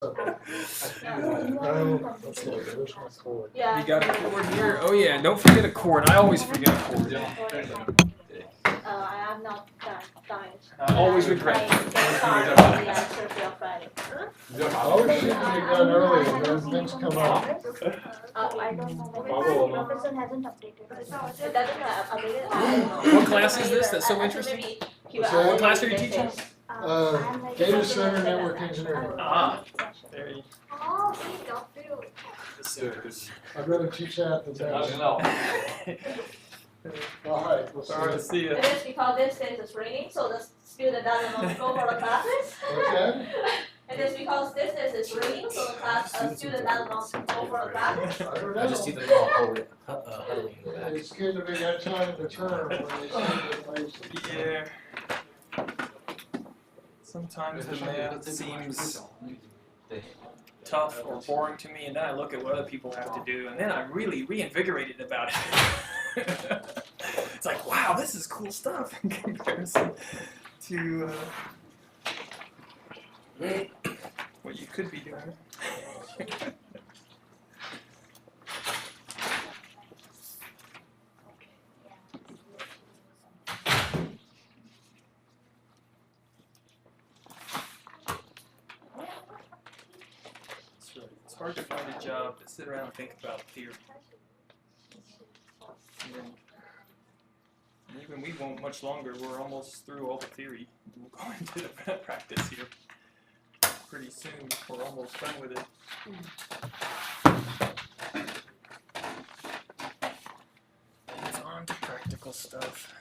You got a cord here? Oh yeah, don't forget a cord. I always forget a cord. I am not dying. I always regret it. Oh, shit, we done earlier, those things come up. I don't know. The professor hasn't updated. It doesn't have updated. What class is this? That's so interesting. What class are you teaching? Data center network engineering. Ah, there you Oh, please don't do. I'd rather teach that than that. All right, we'll see. Sorry to see you. It is because this is raining, so the student doesn't want to go for the classes. What's that? It is because this is raining, so the student doesn't want to go for the classes. I don't I just see know. the call huddling in the back. It's good to be that time of the term when they say the place. Yeah. Sometimes the math seems tough or boring to me, and then I look at what other people have to do, and then I'm really reinvigorated about it. It's like, wow, this is cool stuff in comparison to what you could be doing. It's hard to find a job to sit around and think about theory. And even we won't much longer. We're almost through all the theory. We'll go into the practice here pretty soon. We're almost done with it. It's on to practical stuff.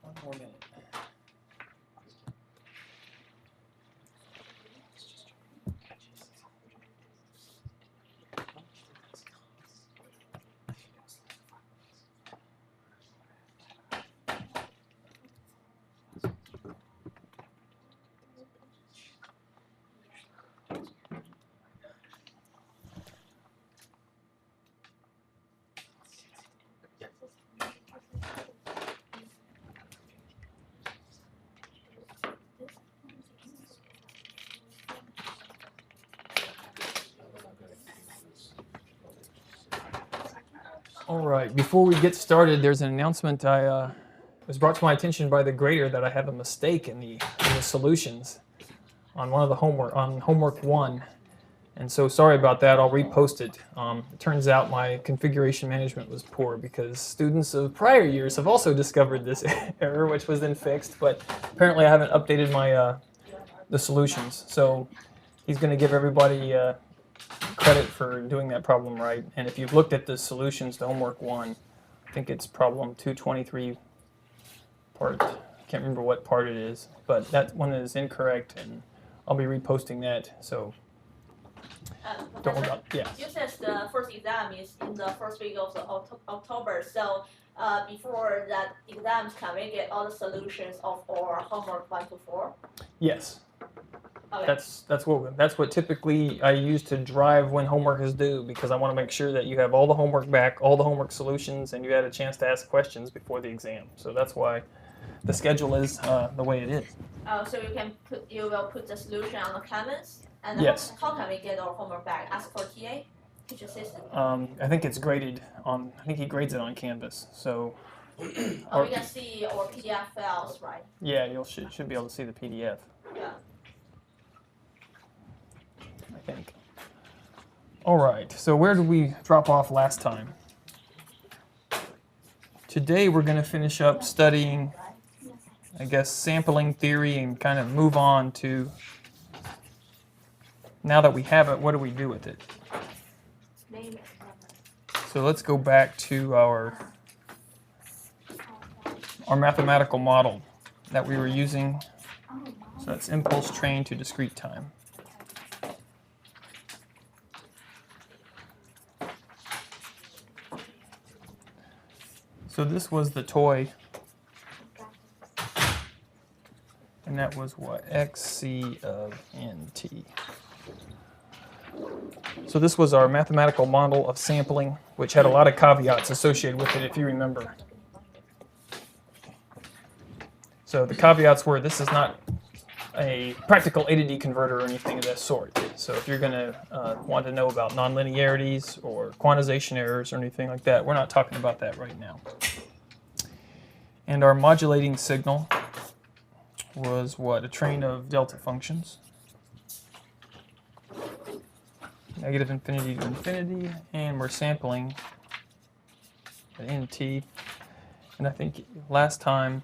One more minute. All right, before we get started, there's an announcement was brought to my attention by the grader that I have a mistake in the solutions on one of the homework 1. And so sorry about that, I'll repost it. It turns out my configuration management was poor because students of prior years have also discovered this error, which was then fixed, but apparently I haven't updated my the solutions. So he's going to give everybody credit for doing that problem right. And if you've looked at the solutions to homework 1, I think it's problem 223 part. I can't remember what part it is, but that one is incorrect, and I'll be reposting that. So don't worry about it. Yeah. You said the first exam is in the first week of October, so before that exams, can we get all the solutions of our homework 1 to 4? Yes. Okay. That's what typically I use to drive when homework is due, because I want to make sure that you have all the homework back, all the homework solutions, and you had a chance to ask questions before the exam. So that's why the schedule is the way it is. So you will put the solution on the Canvas, and Yes. how can we get our homework back? Ask for TA, teacher assistant. I think it's graded on. I think he grades it on Canvas. So. Or we can see our PDF files, right? Yeah, you should be able to see the PDF. Yeah. All right, so where did we drop off last time? Today we're going to finish up studying, I guess, sampling theory and kind of move on to, now that we have it, what do we do with it? So let's go back to our mathematical model that we were using. So that's impulse train to discrete time. So this was the toy, and that was what? Xc of nt. So this was our mathematical model of sampling, which had a lot of caveats associated with it, if you remember. So the caveats were this is not a practical A to D converter or anything of that sort. So if you're going to want to know about nonlinearities or quantization errors or anything like that, we're not talking about that right now. And our modulating signal was what? A train of delta functions. Negative infinity to infinity, and we're sampling at nt. And I think last time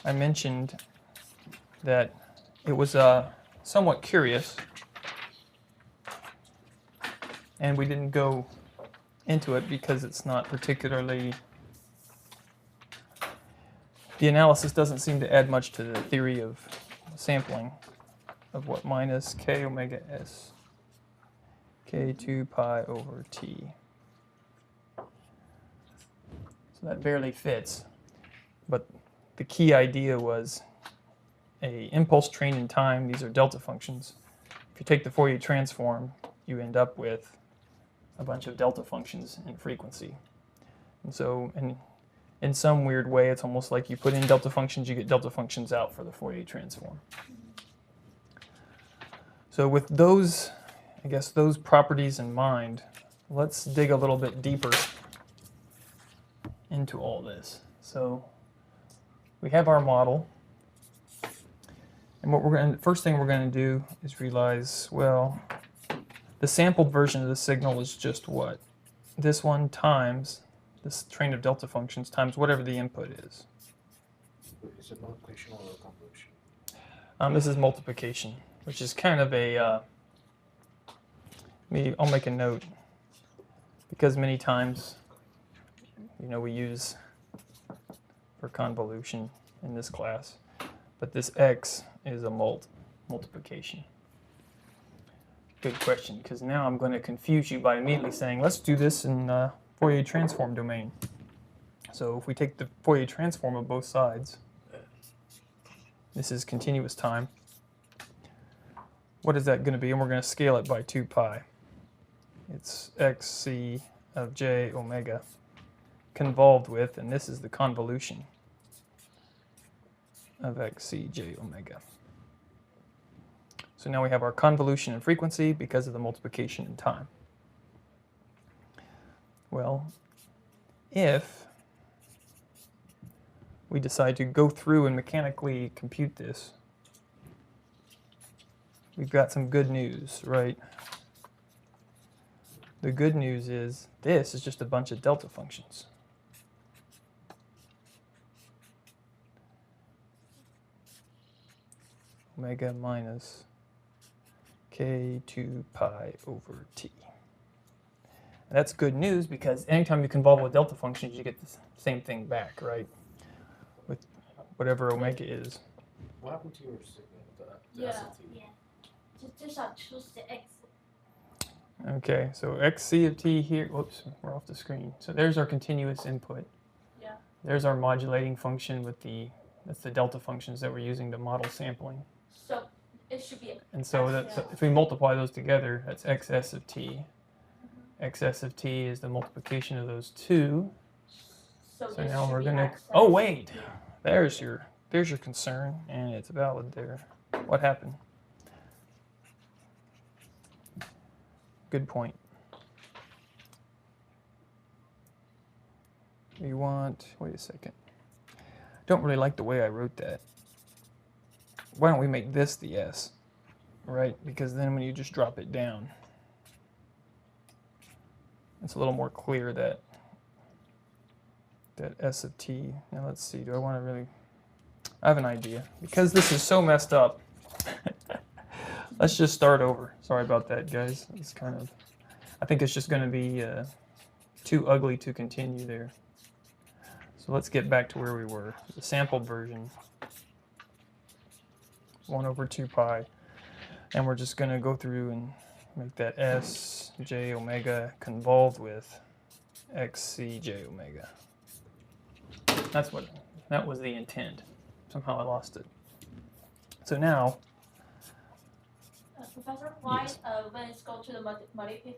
I mentioned that it was somewhat curious, and we didn't go into it because it's not particularly, the analysis doesn't seem to add much to the theory of sampling of what minus k omega s k2 pi over t. So that barely fits, but the key idea was a impulse train in time. These are delta functions. If you take the Fourier transform, you end up with a bunch of delta functions in frequency. And so in some weird way, it's almost like you put in delta functions, you get delta functions out for the Fourier transform. So with those, I guess, those properties in mind, let's dig a little bit deeper into all this. So we have our model. And what first thing we're going to do is realize, well, the sampled version of the signal is just what? This one times this train of delta functions times whatever the input is. Is it multiplication or convolution? This is multiplication, which is kind of a, I'll make a note, because many times, we use for convolution in this class, but this x is a multiplication. Good question, because now I'm going to confuse you by immediately saying, let's do this in Fourier transform domain. So if we take the Fourier transform of both sides, this is continuous time. What is that going to be? And we're going to scale it by 2 pi. It's xc of j omega convolved with, and this is the convolution of xc j omega. So now we have our convolution in frequency because of the multiplication in time. Well, if we decide to go through and mechanically compute this, we've got some good news, right? The good news is this is just a bunch of delta functions. Omega minus k2 pi over t. And that's good news because anytime you convolve with delta functions, you get the same thing back, right? With whatever omega is. What happened to your signal? The Yeah. SLT? 就想 choose the X。 Okay, so xc of t here, whoops, we're off the screen. So there's our continuous input. Yeah. There's our modulating function with that's the delta functions that we're using to model sampling. So it should be. And so if we multiply those together, that's xs of t. Xs of t is the multiplication of those two. So So this now should we're be gonna, X. oh wait, there's your concern, and it's valid there. What happened? Good point. We want, wait a second. Don't really like the way I wrote that. Why don't we make this the s, right? Because then when you just drop it down, it's a little more clear that S of t. Now let's see, do I want to really, I have an idea. Because this is so messed up, let's just start over. Sorry about that, guys. It's kind of, I think it's just going to be too ugly to continue there. So let's get back to where we were. The sampled version, 1 over 2 pi. And we're just going to go through and make that S j omega convolved with xc j omega. That was the intent. Somehow I lost it. So now, Professor, why Yes. When it's going to the multiplication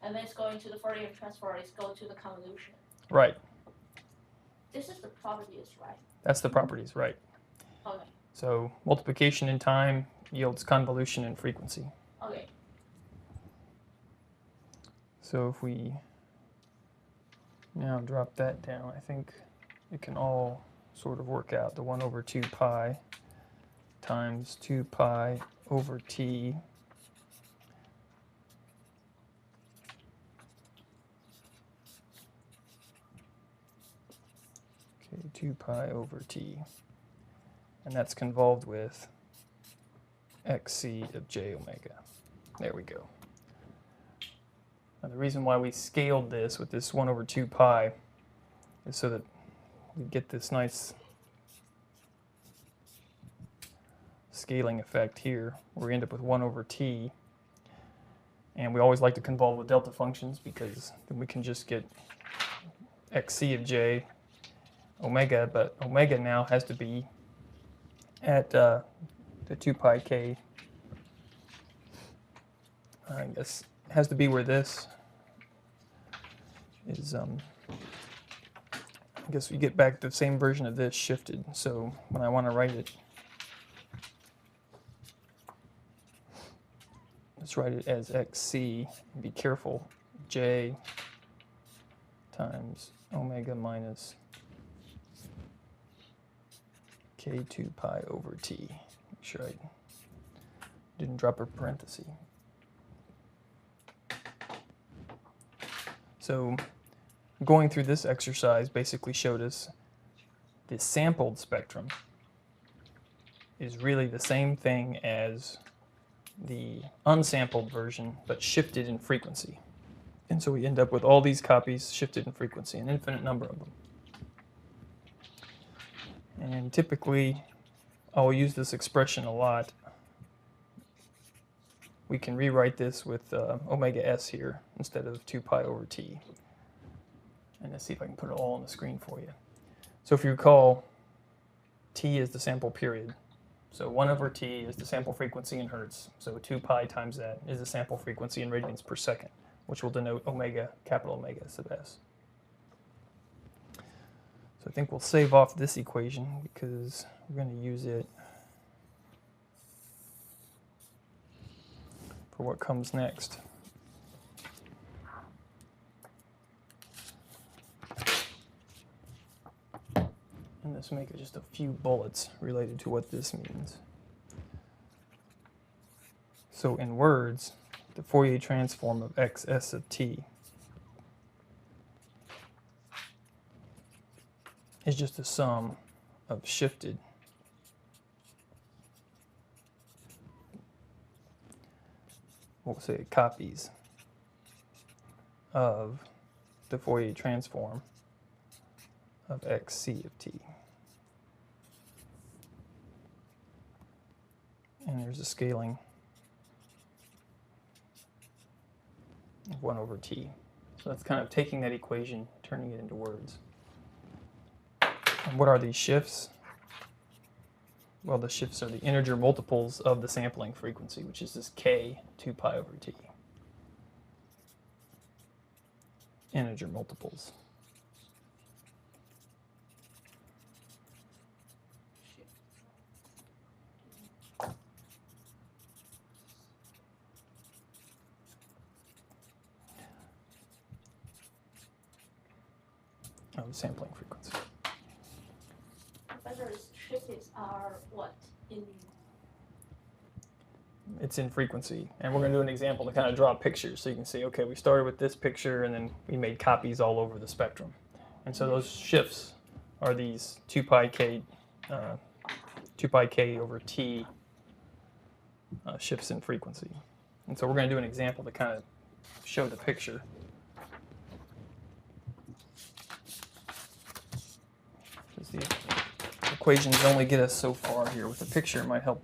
and then it's going to the Fourier transform, it's going to the convolution. right, This is the properties, right? that's the properties, right. Okay. So multiplication in time yields convolution in frequency. Okay. So if we now drop that down, I think it can all sort of work out. The 1 over 2 pi times 2 pi over t okay, 2 pi over t, and that's convolved with xc of j omega. There we go. Now the reason why we scaled this with this 1 over 2 pi is so that we get this nice scaling effect here, where we end up with 1 over t. And we always like to convolve with delta functions because then we can just get xc of j omega, but omega now has to be at the 2 pi k. I guess it has to be where this is. I guess we get back the same version of this shifted. So when I want to write it, let's write it as xc. Be careful, j times omega minus k2 pi over t. Make sure I didn't drop a parenthesis. So going through this exercise basically showed us the sampled spectrum is really the same thing as the unsampled version, but shifted in frequency. And so we end up with all these copies shifted in frequency, an infinite number of them. And typically, I'll use this expression a lot. We can rewrite this with omega s here instead of 2 pi over t. And let's see if I can put it all on the screen for you. So if you recall, t is the sample period. So 1 over t is the sample frequency in hertz. So 2 pi times that is the sample frequency in radians per second, which will denote omega, capital omega sub s. So I think we'll save off this equation because we're going to use it for what comes next. And let's make just a few bullets related to what this means. So in words, the Fourier transform of xs of t is just a sum of shifted we'll say copies of the Fourier transform of xc of t. And there's a scaling of 1 over t. So that's kind of taking that equation, turning it into words. And what are these shifts? Well, the shifts are the integer multiples of the sampling frequency, which is this k 2 pi over t. Integer multiples. Of the sampling frequency. Professor, shifts are what in it's in frequency. And we're going to do an example to kind of draw pictures so you can see, okay, we started with this picture and then we made copies all over the spectrum. And so those shifts are these 2 pi k over t shifts in frequency. And so we're going to do an example to kind of show the picture. Because the equations only get us so far here. With the picture, it might help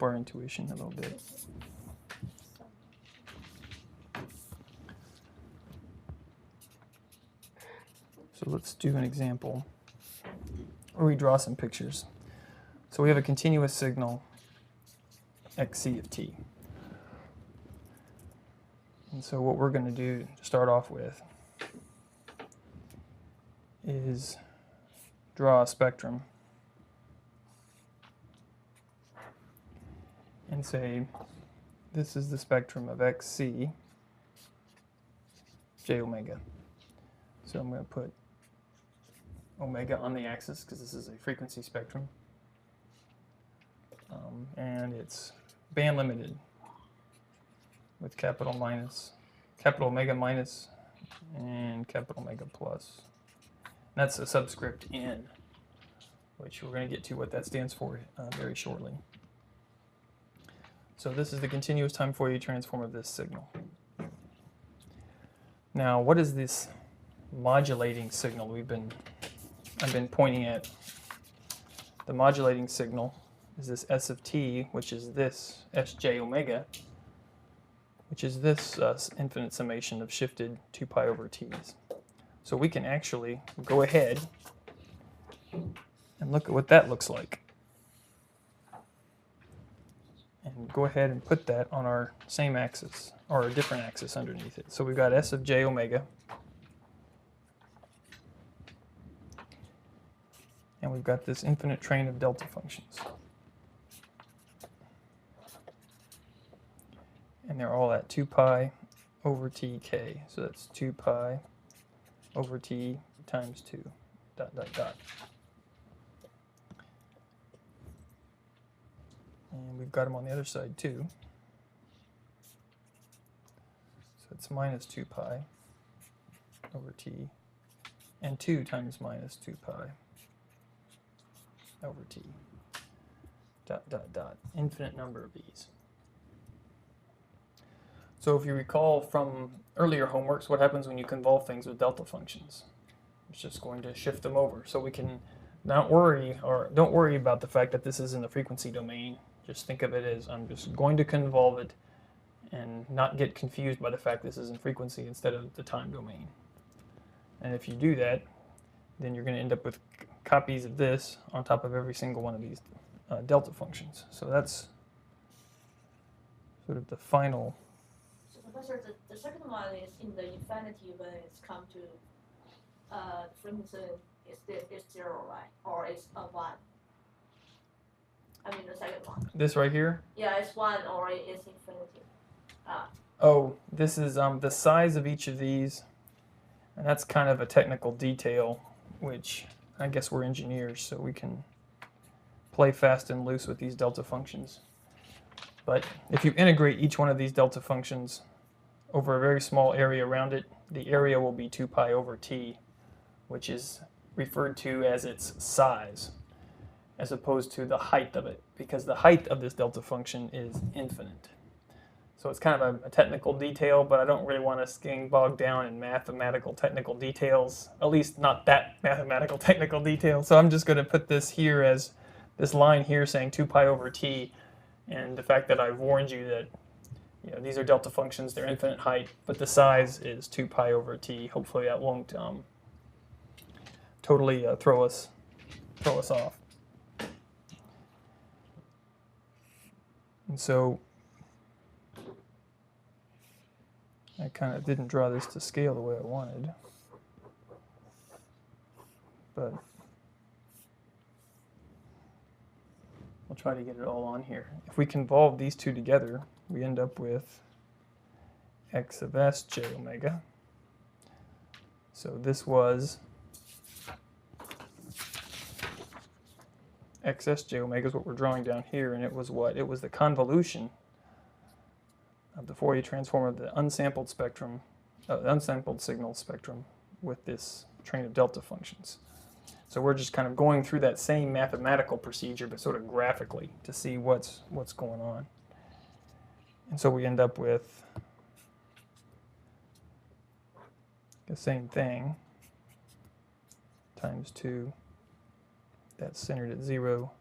our intuition a little bit. So let's do an example where we draw some pictures. So we have a continuous signal xc of t. And so what we're going to do to start off with is draw a spectrum and say this is the spectrum of xc j omega. So I'm going to put omega on the axis because this is a frequency spectrum. And it's band limited with capital omega minus, and capital omega plus. And that's a subscript n, which we're going to get to what that stands for very shortly. So this is the continuous time Fourier transform of this signal. Now, what is this modulating signal I've been pointing at? The modulating signal is this S of t, which is this Sj omega, which is this infinite summation of shifted 2 pi over t's. So we can actually go ahead and look at what that looks like. And go ahead and put that on our same axis, or a different axis underneath it. So we've got S of j omega, and we've got this infinite train of delta functions. And they're all at 2 pi over tk. So that's 2 pi over t times 2, dot, dot, dot. And we've got them on the other side too. So it's minus 2 pi over t, and 2 times minus 2 pi over t, dot, dot, dot. Infinite number of these. So if you recall from earlier homeworks, what happens when you convolve things with delta functions? It's just going to shift them over. So we can don't worry about the fact that this is in the frequency domain. Just think of it as I'm just going to convolve it and not get confused by the fact this is in frequency instead of the time domain. And if you do that, then you're going to end up with copies of this on top of every single one of these delta functions. So that's sort of the final. So Professor, the second one is in the infinity when it's come to frequency is 0, right? Or it's a 1. I mean the second one. This right here? Yeah, it's 1 or it's infinity. Oh, this is the size of each of these, and that's kind of a technical detail, which I guess we're engineers, so we can play fast and loose with these delta functions. But if you integrate each one of these delta functions over a very small area around it, the area will be 2 pi over t, which is referred to as its size, as opposed to the height of it, because the height of this delta function is infinite. So it's kind of a technical detail, but I don't really want us getting bogged down in mathematical technical details, at least not that mathematical technical detail. So I'm just going to put this here as this line here saying 2 pi over t, and the fact that I've warned you that these are delta functions, they're infinite height, but the size is 2 pi over t. Hopefully that won't totally throw us off. And so I kind of didn't draw this to scale the way I wanted, but we'll try to get it all on here. If we convolve these two together, we end up with x of s j omega. So this was xs j omega is what we're drawing down here, and it was what? It was the convolution of the Fourier transform of the unsampled spectrum, unsampled signal spectrum with this train of delta functions. So we're just kind of going through that same mathematical procedure, but sort of graphically to see what's going on. And so we end up with the same thing times 2, that's centered at 0,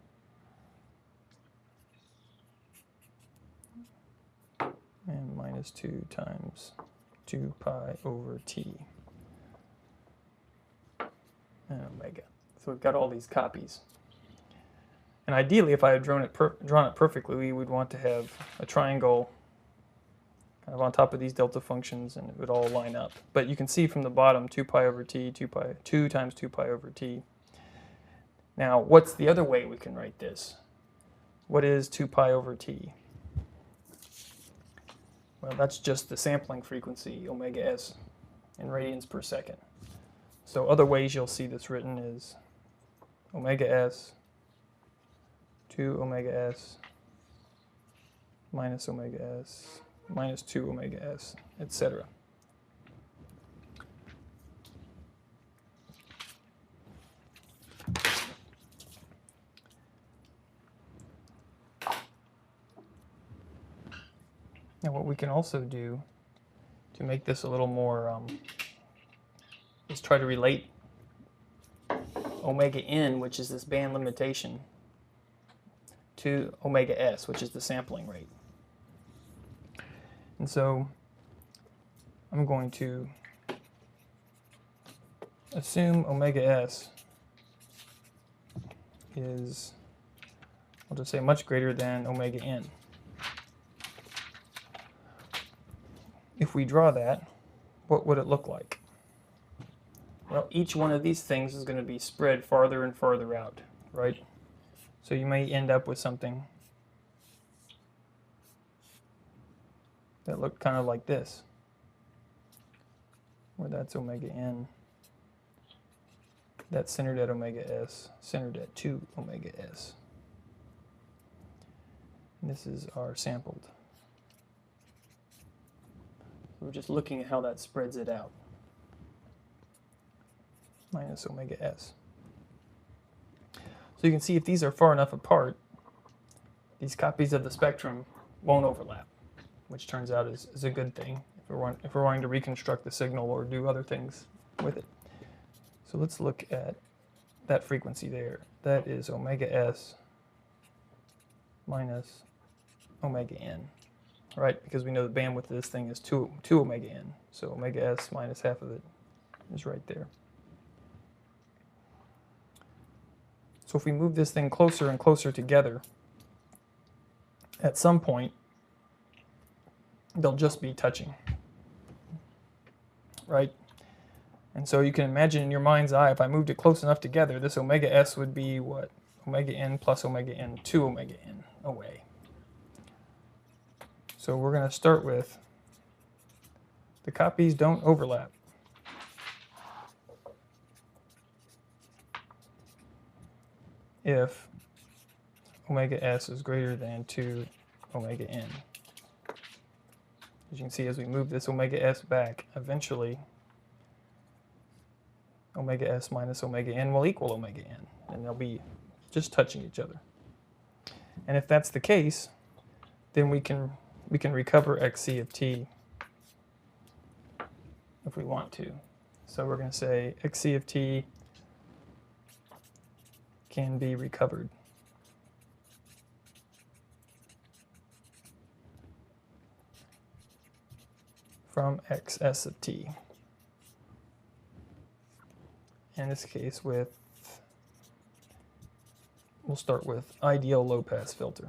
and minus 2 times 2 pi over t and omega. So we've got all these copies. And ideally, if I had drawn it perfectly, we would want to have a triangle kind of on top of these delta functions, and it would all line up. But you can see from the bottom, 2 pi over t, 2 times 2 pi over t. Now, what's the other way we can write this? What is 2 pi over t? Well, that's just the sampling frequency, omega s, in radians per second. So other ways you'll see this written is omega s, 2 omega s, minus omega s, minus 2 omega s, etc. Now what we can also do to make this a little more, is try to relate omega n, which is this band limitation, to omega s, which is the sampling rate. And so I'm going to assume omega s is, I'll just say, much greater than omega n. If we draw that, what would it look like? Well, each one of these things is going to be spread farther and farther out, right? So you may end up with something that looked kind of like this, where that's omega n, that's centered at omega s, centered at 2 omega s. And this is our sampled. We're just looking at how that spreads it out. Minus omega s. So you can see if these are far enough apart, these copies of the spectrum won't overlap, which turns out is a good thing if we're wanting to reconstruct the signal or do other things with it. So let's look at that frequency there. That is omega s minus omega n. Right, because we know the bandwidth of this thing is 2 omega n. So omega s minus half of it is right there. So if we move this thing closer and closer together, at some point, they'll just be touching. Right? And so you can imagine in your mind's eye, if I moved it close enough together, this omega s would be what? Omega n plus omega n, 2 omega n away. So we're going to start with the copies don't overlap. If omega s is greater than 2 omega n. As you can see, as we move this omega s back, eventually omega s minus omega n will equal omega n, and they'll be just touching each other. And if that's the case, then we can recover xc of t if we want to. So we're going to say xc of t can be recovered from xs of t. In this case, we'll start with ideal low-pass filter.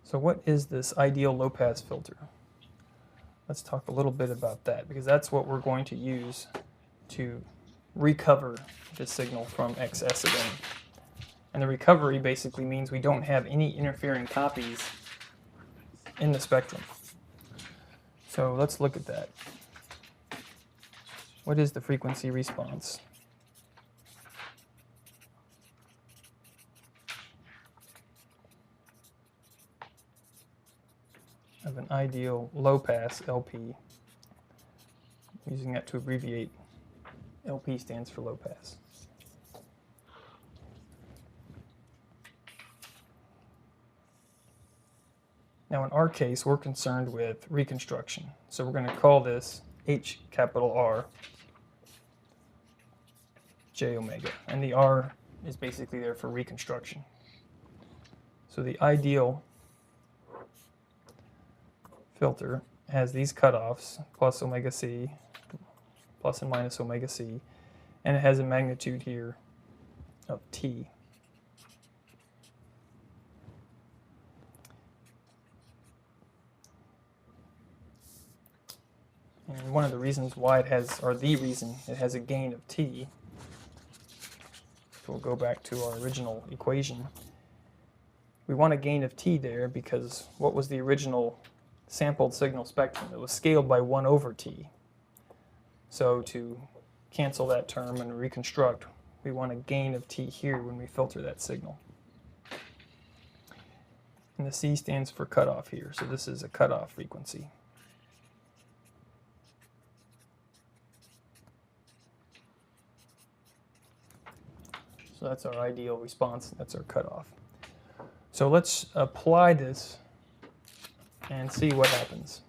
So what is this ideal low-pass filter? Let's talk a little bit about that, because that's what we're going to use to recover the signal from xs of n. And the recovery basically means we don't have any interfering copies in the spectrum. So let's look at that. what is the frequency response of an ideal low-pass LP? Using that to abbreviate, LP stands for low pass. Now in our case, we're concerned with reconstruction. So we're going to call this H capital R J omega. And the R is basically there for reconstruction. So the ideal filter has these cutoffs, plus omega C, plus and minus omega C, and it has a magnitude here of T. And one of the reasons why it has, or the reason it has a gain of T, so we'll go back to our original equation. We want a gain of T there because what was the original sampled signal spectrum? It was scaled by 1 over T. So to cancel that term and reconstruct, we want a gain of T here when we filter that signal. And the C stands for cutoff here, so this is a cutoff frequency. So that's our ideal response, that's our cutoff. So let's apply this and see what happens.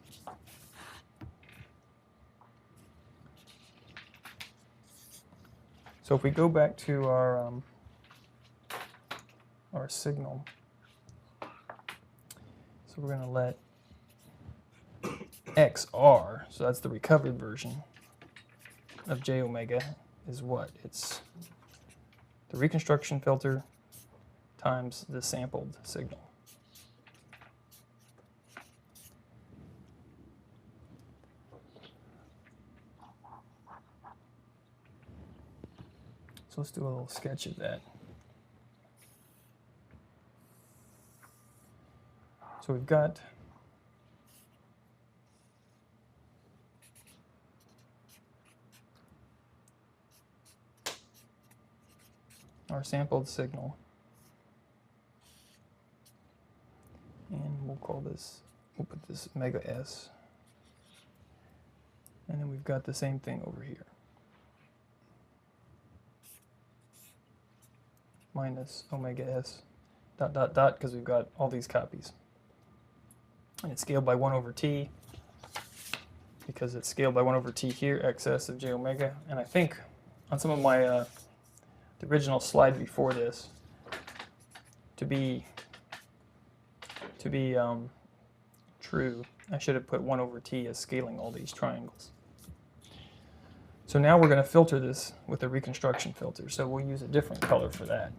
So if we go back to our signal, so we're going to let XR, so that's the recovered version of J omega, is what? It's the reconstruction filter times the sampled signal. So let's do a little sketch of that. So we've got our sampled signal, and we'll put this omega S, and then we've got the same thing over here, minus omega S dot dot dot, because we've got all these copies, and it's scaled by 1 over T because it's scaled by 1 over T here, XS of J omega. And I think on some of my the original slide before this, to be true, I should have put 1 over T as scaling all these triangles. So now we're going to filter this with a reconstruction filter, so we'll use a different color for that.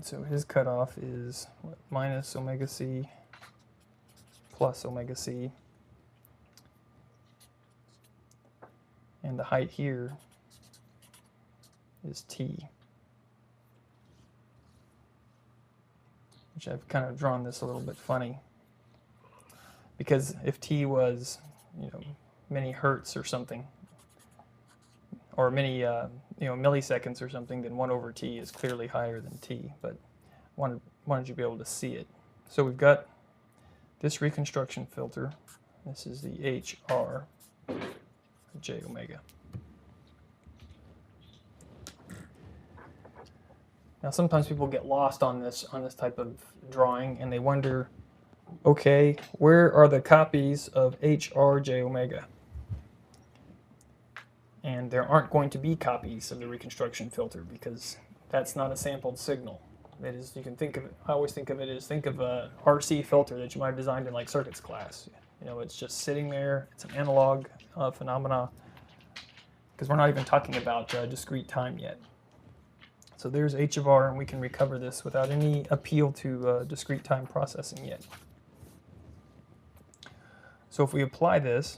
So his cutoff is what, minus omega C plus omega C, and the height here is T, which I've kind of drawn this a little bit funny, because if T was, many hertz or something, or many milliseconds or something, then 1 over T is clearly higher than T, but wanted you to be able to see it. So we've got this reconstruction filter. This is the HR J omega. Now sometimes people get lost on this type of drawing, and they wonder, okay, where are the copies of HR J omega? And there aren't going to be copies of the reconstruction filter because that's not a sampled signal. It is, you can think of it, I always think of it as, think of a RC filter that you might have designed in like circuits class. It's just sitting there, it's an analog phenomena, because we're not even talking about discrete time yet. So there's H of R, and we can recover this without any appeal to discrete time processing yet. So if we apply this,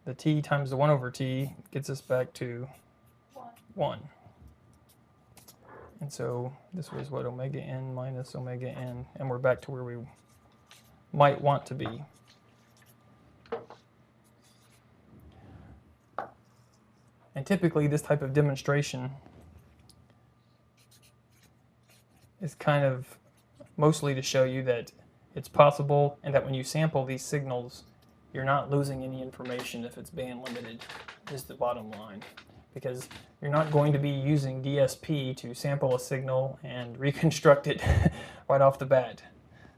the T times the 1 over T gets us back to 1. And so this was what, omega n minus omega n, and we're back to where we might want to be. And typically this type of demonstration is kind of mostly to show you that it's possible and that when you sample these signals, you're not losing any information if it's band limited, is the bottom line. Because you're not going to be using DSP to sample a signal and reconstruct it right off the bat.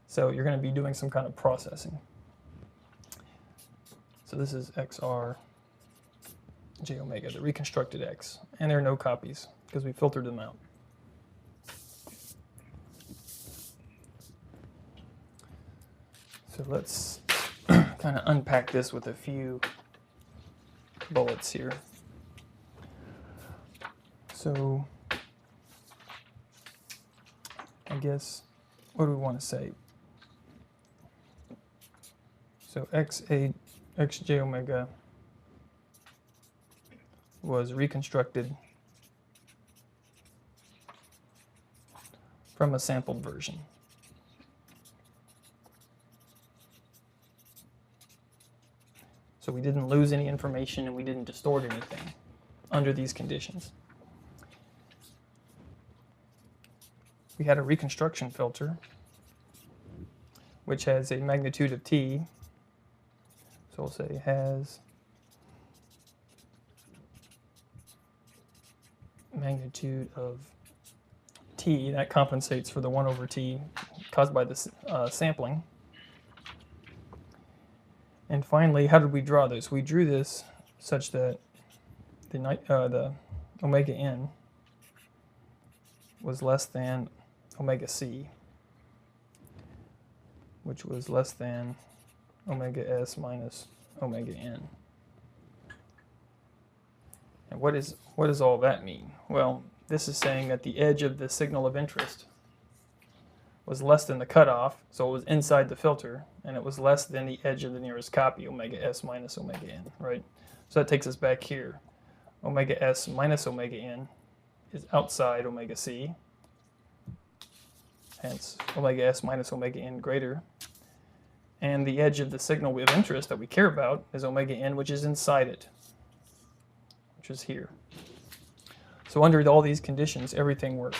So you're going to be doing some kind of processing. So this is XR J omega, the reconstructed X. And there are no copies because we filtered them out. So let's kind of unpack this with a few bullets here. So I guess, what do we want to say? So XJ omega was reconstructed from a sampled version. So we didn't lose any information and we didn't distort anything under these conditions. We had a reconstruction filter, which has a magnitude of t. So we'll say has magnitude of t. That compensates for the 1 over t caused by the sampling. And finally, how did we draw this? We drew this such that the omega n was less than omega c, which was less than omega s minus omega n. And what does all that mean? Well, this is saying that the edge of the signal of interest was less than the cutoff, so it was inside the filter, and it was less than the edge of the nearest copy, omega s minus omega n, right? So that takes us back here. Omega s minus omega n is outside omega c, hence omega s minus omega n greater. And the edge of the signal of interest that we care about is omega n, which is inside it, which is here. So under all these conditions, everything works.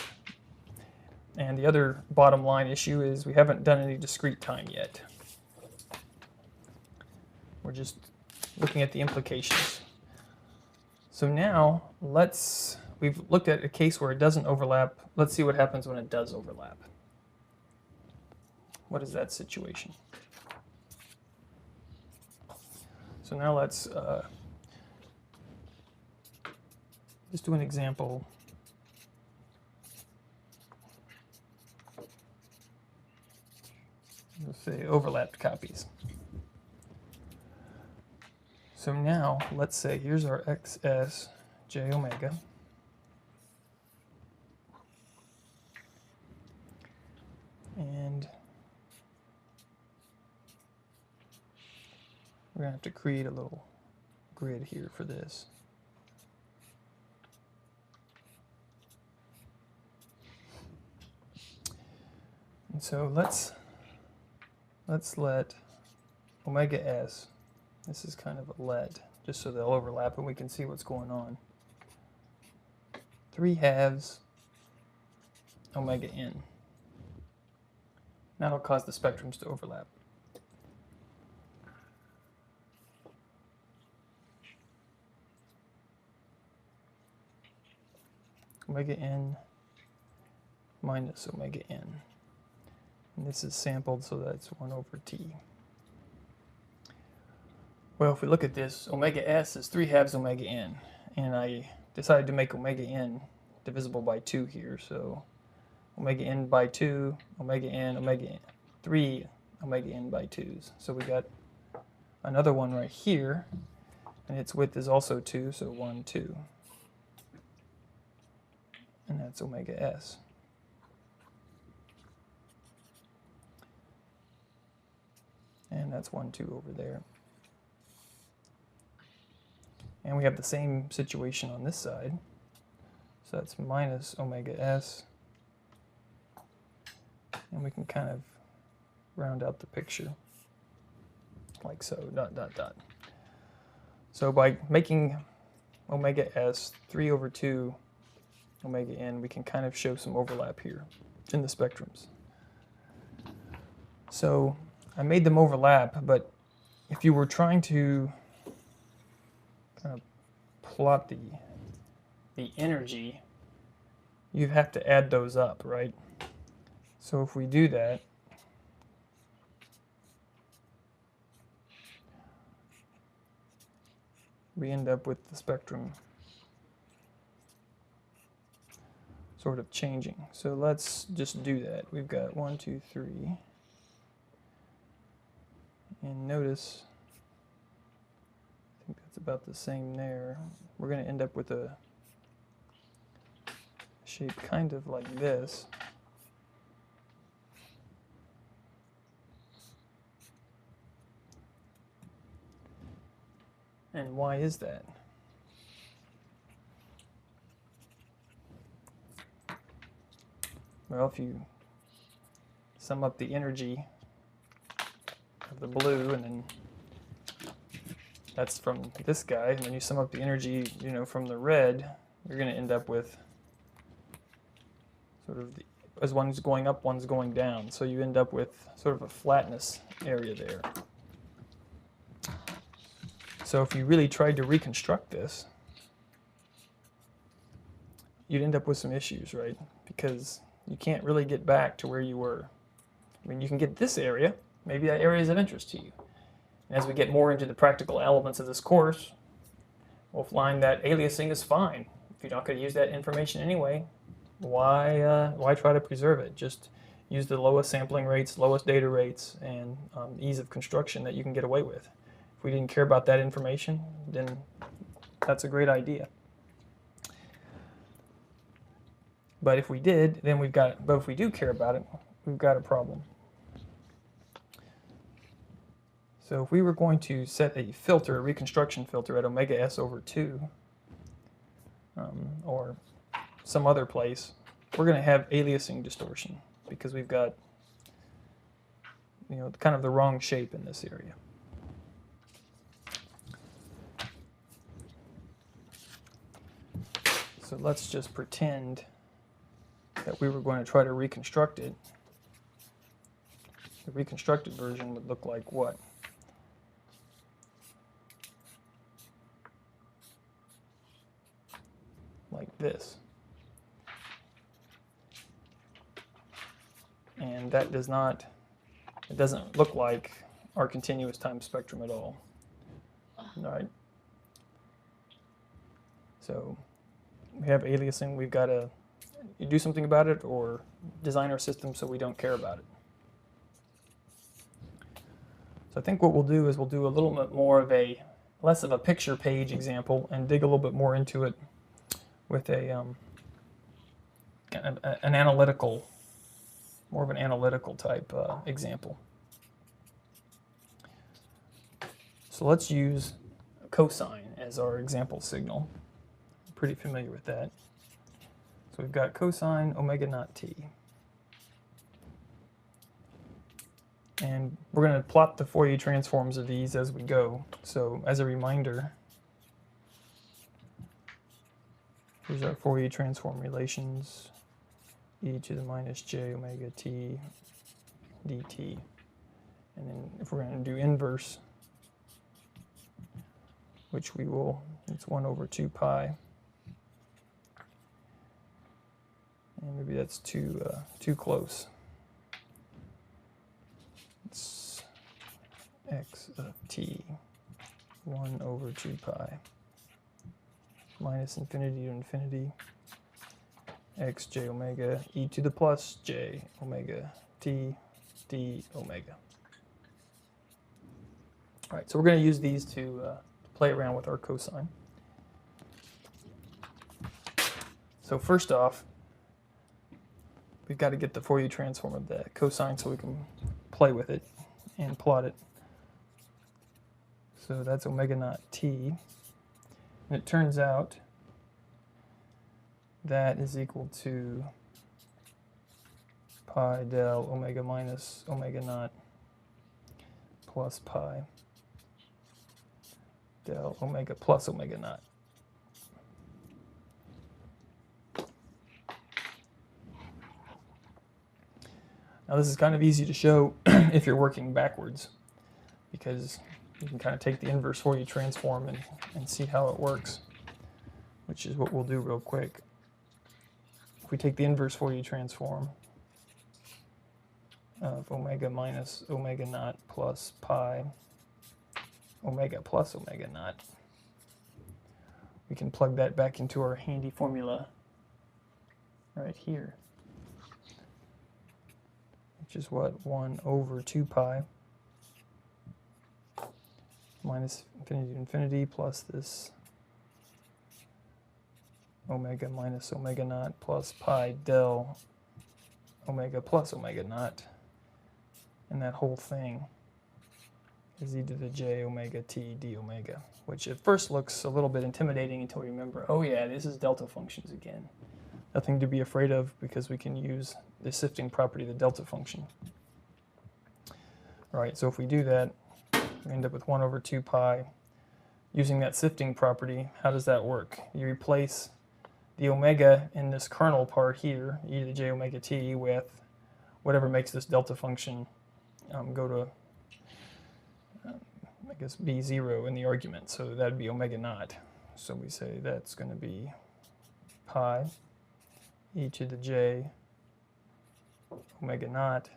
And the other bottom line issue is we haven't done any discrete time yet. We're just looking at the implications. So now we've looked at a case where it doesn't overlap. Let's see what happens when it does overlap. What is that situation? So now let's just do an example. Let's say overlapped copies. So now let's say here's our XS J omega. And we're going to have to create a little grid here for this. And so let's let omega s, this is kind of a let, just so they'll overlap and we can see what's going on. 3/2 omega n. That'll cause the spectrums to overlap. Omega n minus omega n. And this is sampled, so that's 1 over t. Well, if we look at this, omega s is 3/2 omega n. And I decided to make omega n divisible by 2 here. So omega n by 2, omega n, 3 omega n by 2s. So we got another one right here. And its width is also 2, so 1, 2. And that's omega s. And that's 1, 2 over there. And we have the same situation on this side. So that's minus omega s. And we can kind of round out the picture like so, dot, dot, dot. So by making omega s 3 over 2 omega n, we can kind of show some overlap here in the spectrums. So I made them overlap, but if you were trying to kind of plot the energy, you have to add those up, right? So if we do that, we end up with the spectrum sort of changing. So let's just do that. We've got 1, 2, 3. And notice, I think that's about the same there. We're going to end up with a shape kind of like this. And why is that? Well, if you sum up the energy of the blue, and then that's from this guy, and then you sum up the energy, you know, from the red, you're going to end up with sort of as one's going up, one's going down. So you end up with sort of a flatness area there. So if you really tried to reconstruct this, you'd end up with some issues, right? Because you can't really get back to where you were. I mean, you can get this area. Maybe that area is of interest to you. And as we get more into the practical elements of this course, we'll find that aliasing is fine. If you're not going to use that information anyway, why try to preserve it? Just use the lowest sampling rates, lowest data rates, and ease of construction that you can get away with. If we didn't care about that information, then that's a great idea. But if we did, then we've got, but if we do care about it, we've got a problem. So if we were going to set a filter, a reconstruction filter at omega s over 2, or some other place, we're going to have aliasing distortion because we've got, you know, kind of the wrong shape in this area. So let's just pretend that we were going to try to reconstruct it. The reconstructed version would look like what? Like this. And that does not, it doesn't look like our continuous time spectrum at all. All right. So we have aliasing, we've got to do something about it or design our system so we don't care about it. So I think what we'll do is we'll do a little bit more of a, less of a picture page example and dig a little bit more into it with a kind of an analytical, more of an analytical type example. So let's use cosine as our example signal. I'm pretty familiar with that. So we've got cosine omega naught t. And we're going to plot the Fourier transforms of these as we go. So as a reminder, here's our Fourier transform relations, e to the minus j omega t dt. And then if we're going to do inverse, which we will, it's 1 over 2 pi. And maybe that's too close. It's x of t, 1 over 2 pi, minus infinity to infinity, x j omega e to the plus j omega t d omega. All right, so we're going to use these to play around with our cosine. So first off, we've got to get the Fourier transform of the cosine so we can play with it and plot it. So that's omega naught t. And it turns out that is equal to pi del omega minus omega naught plus pi del omega plus omega naught. Now this is kind of easy to show if you're working backwards, because you can kind of take the inverse Fourier transform and see how it works, which is what we'll do real quick. If we take the inverse Fourier transform of omega minus omega naught plus pi omega plus omega naught, we can plug that back into our handy formula right here, which is what? 1 over 2 pi minus infinity to infinity plus this omega minus omega naught plus pi del omega plus omega naught. And that whole thing is e to the j omega t d omega, which at first looks a little bit intimidating until we remember, oh yeah, this is delta functions again. Nothing to be afraid of because we can use the shifting property of the delta function. All right, so if we do that, we end up with 1 over 2 pi. Using that shifting property, how does that work? You replace the omega in this kernel part here, e to the j omega t, with whatever makes this delta function go to, I guess, be 0 in the argument. So that'd be omega naught. So we say that's going to be pi e to the j omega naught.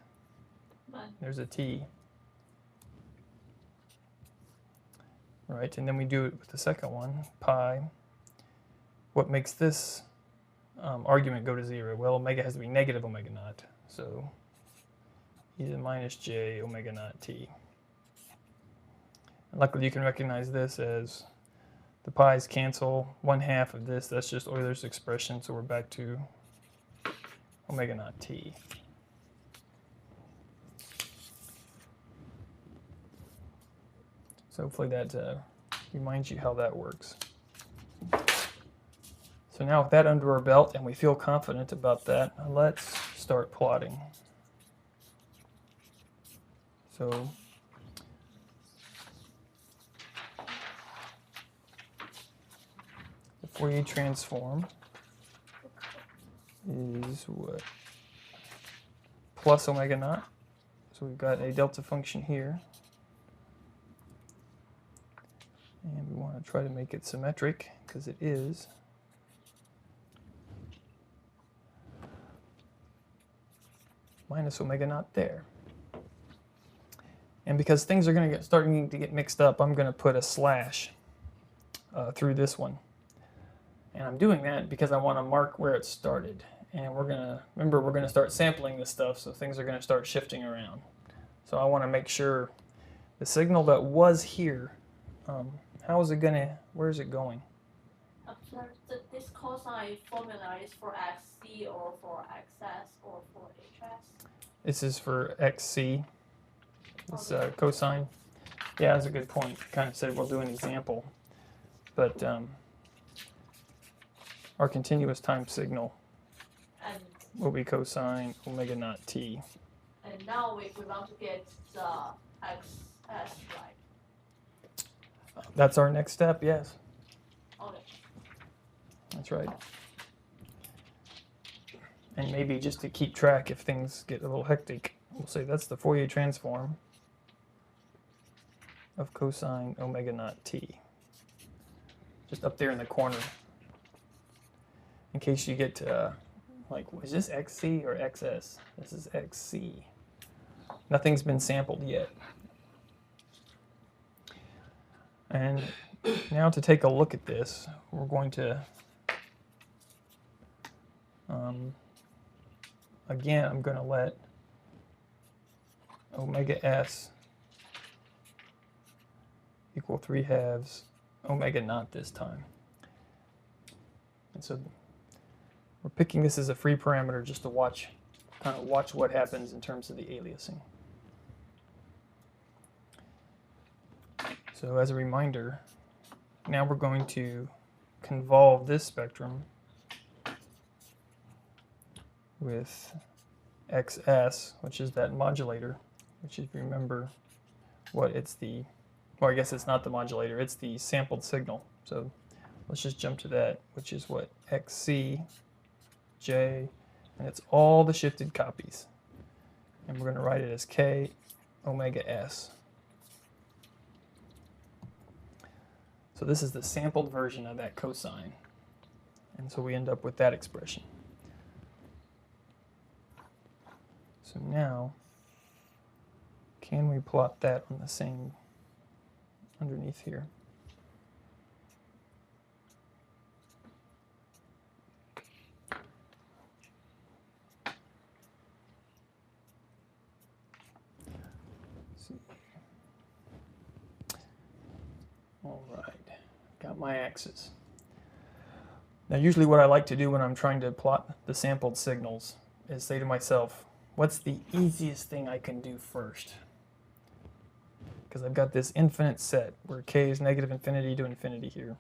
There's a t. Right, and then we do it with the second one, pi. What makes this argument go to 0? Well, omega has to be negative omega naught. So e to the minus j omega naught t. And luckily you can recognize this as the pi's cancel. 1/2 of this, that's just Euler's expression, so we're back to omega naught t. So hopefully that reminds you how that works. So now with that under our belt and we feel confident about that, let's start plotting. So the Fourier transform is what? Plus omega naught. So we've got a delta function here. And we want to try to make it symmetric, because it is. Minus omega naught there. And because things are going to starting to get mixed up, I'm going to put a slash through this one. And I'm doing that because I want to mark where it started. And we're going to, remember, we're going to start sampling this stuff, so things are going to start shifting around. So I want to make sure the signal that was here, how is it going to, where is it going? This cosine formula is for xc or for xs or for hs? This is for xc, this cosine. Yeah, that's a good point. Kind of said we'll do an example. But our continuous time signal And, will be cosine omega naught t. and now we want to get the xs, right? That's our next step, yes. Okay. That's right. And maybe just to keep track if things get a little hectic, we'll say that's the Fourier transform of cosine omega naught t. Just up there in the corner. In case you get like, is this xc or xs? This is xc. Nothing's been sampled yet. And now to take a look at this, we're going to, again, I'm going to let omega s equal 3/2 omega naught this time. And so we're picking this as a free parameter just to watch, kind of watch what happens in terms of the aliasing. So as a reminder, now we're going to convolve this spectrum with XS, which is that modulator, which if you remember what it's the, well, I guess it's not the modulator, it's the sampled signal. So let's just jump to that, which is what? XC, J, and it's all the shifted copies. And we're going to write it as K omega S. So this is the sampled version of that cosine. And so we end up with that expression. So now, can we plot that on the same underneath here? All right, got my axes. Now usually what I like to do when I'm trying to plot the sampled signals is say to myself, what's the easiest thing I can do first? Because I've got this infinite set where k is negative infinity to infinity here.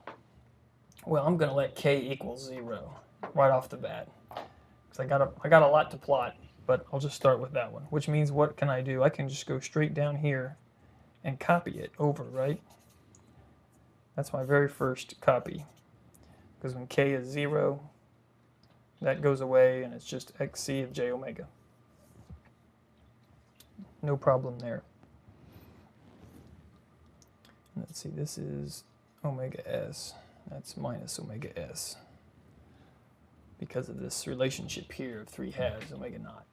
Well, I'm going to let k equal 0 right off the bat. Because I got a lot to plot, but I'll just start with that one. Which means what can I do? I can just go straight down here and copy it over, right? That's my very first copy. Because when k is 0, that goes away and it's just xc of j omega. No problem there. Let's see, this is omega s. That's minus omega s. Because of this relationship here of 3 halves omega naught.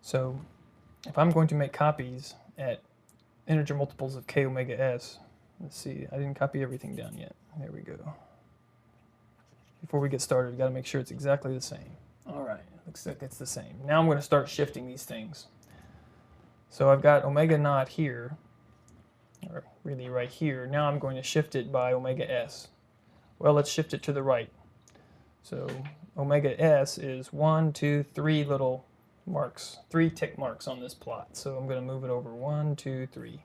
So if I'm going to make copies at integer multiples of k omega s, let's see, I didn't copy everything down yet. There we go. Before we get started, we've got to make sure it's exactly the same. All right, looks like it's the same. Now I'm going to start shifting these things. So I've got omega naught here, or really right here. Now I'm going to shift it by omega s. Well, let's shift it to the right. So omega s is 1, 2, 3 little marks, 3 tick marks on this plot. So I'm going to move it over 1, 2, 3.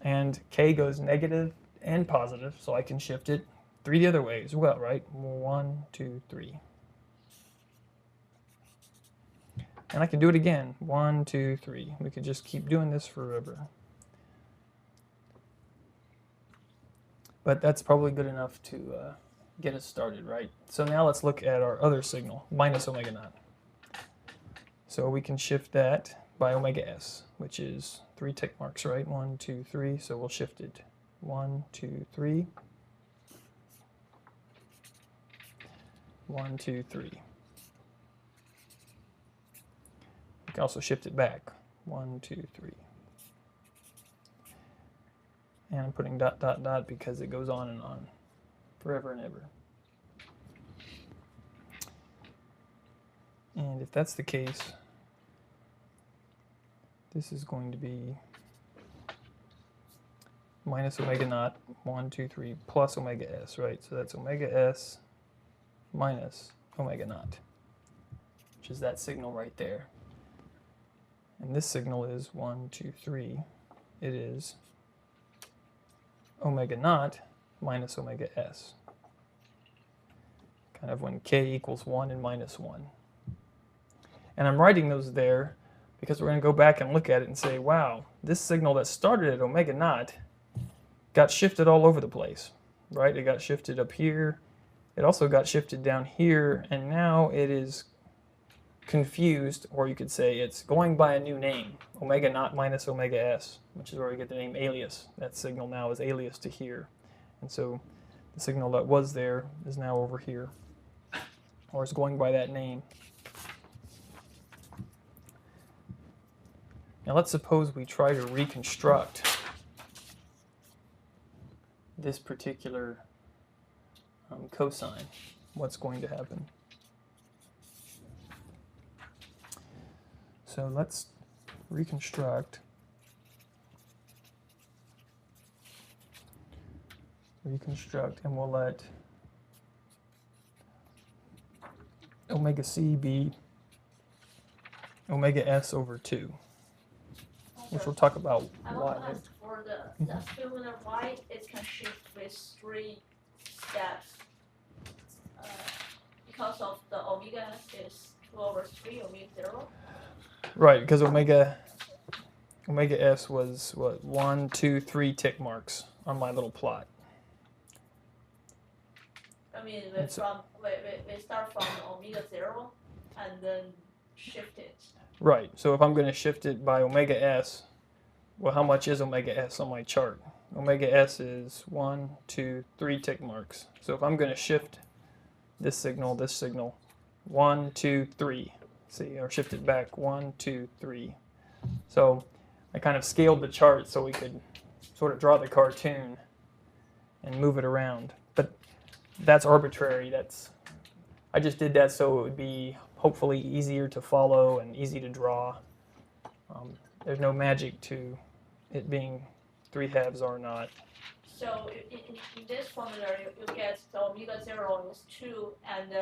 And k goes negative and positive, so I can shift it 3 the other way as well, right? 1, 2, 3. And I can do it again, 1, 2, 3. We could just keep doing this forever. But that's probably good enough to get us started, right? So now let's look at our other signal, minus omega naught. So we can shift that by omega s, which is 3 tick marks, right? 1, 2, 3. So we'll shift it 1, 2, 3. 1, 2, 3. We can also shift it back 1, 2, 3. And I'm putting dot, dot, dot because it goes on and on forever and ever. And if that's the case, this is going to be minus omega naught, 1, 2, 3, plus omega s, right? So that's omega s minus omega naught, which is that signal right there. And this signal is 1, 2, 3. It is omega naught minus omega s. Kind of when k equals 1 and minus 1. And I'm writing those there because we're going to go back and look at it and say, wow, this signal that started at omega naught got shifted all over the place, right? It got shifted up here. It also got shifted down here, and now it is confused, or you could say it's going by a new name, omega naught minus omega s, which is where we get the name alias. That signal now is alias to here. And so the signal that was there is now over here, or is going by that name. Now let's suppose we try to reconstruct this particular cosine. What's going to happen? So let's reconstruct and we'll let omega c be omega s over 2, which we'll talk about I why. want to ask for for the filament Y, it can shift with 3 steps. Because of the omega is 2 over 3 omega 0. Right, because omega s was what, 1, 2, 3 tick marks on my little plot. I mean, It's- we start from omega 0 and then shift it. Right, so if I'm going to shift it by omega s, well, how much is omega s on my chart? Omega s is 1, 2, 3 tick marks. So if I'm going to shift this signal, 1, 2, 3, see, or shift it back, 1, 2, 3. So I kind of scaled the chart so we could sort of draw the cartoon and move it around. But that's arbitrary. I just did that so it would be hopefully easier to follow and easy to draw. There's no magic to it being 3 halves or not. So in this formula, you get the omega 0 is 2, and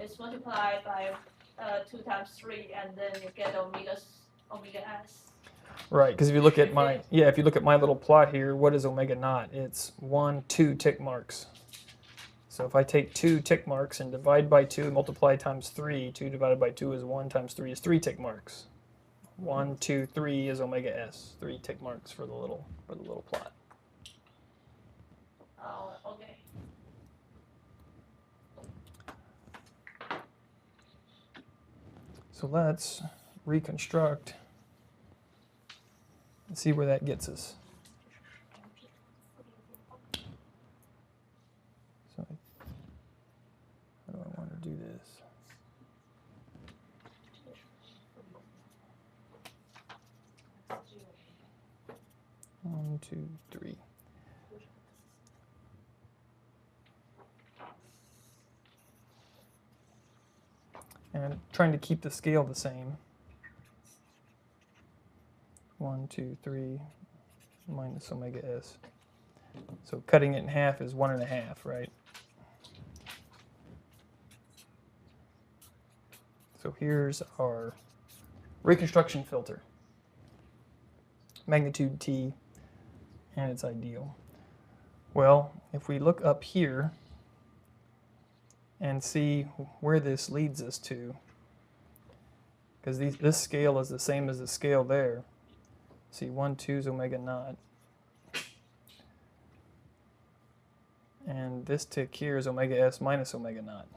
it's multiplied by 2 times 3, and then you get omega s. Right, because if you look at my little plot here, what is omega naught? It's 1, 2 tick marks. So if I take 2 tick marks and divide by 2, multiply times 3, 2 divided by 2 is 1 times 3 is 3 tick marks. 1, 2, 3 is omega s. 3 tick marks for the little plot. Oh, okay. So let's reconstruct and see where that gets us. So how do I want to do this? One, 2, 3. And I'm trying to keep the scale the same. 1, 2, 3 minus omega s. So cutting it in half is 1.5, right? So here's our reconstruction filter. Magnitude T, and it's ideal. Well, if we look up here and see where this leads us to, because this scale is the same as the scale there. See, 1, 2 is omega naught. And this tick here is omega s minus omega naught.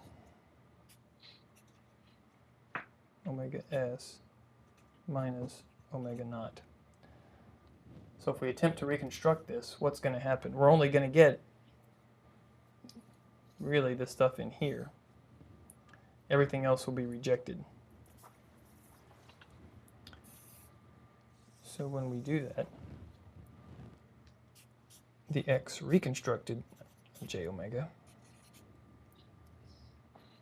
Omega s minus omega naught. So if we attempt to reconstruct this, what's going to happen? We're only going to get really this stuff in here. Everything else will be rejected. So when we do that, the x reconstructed j omega,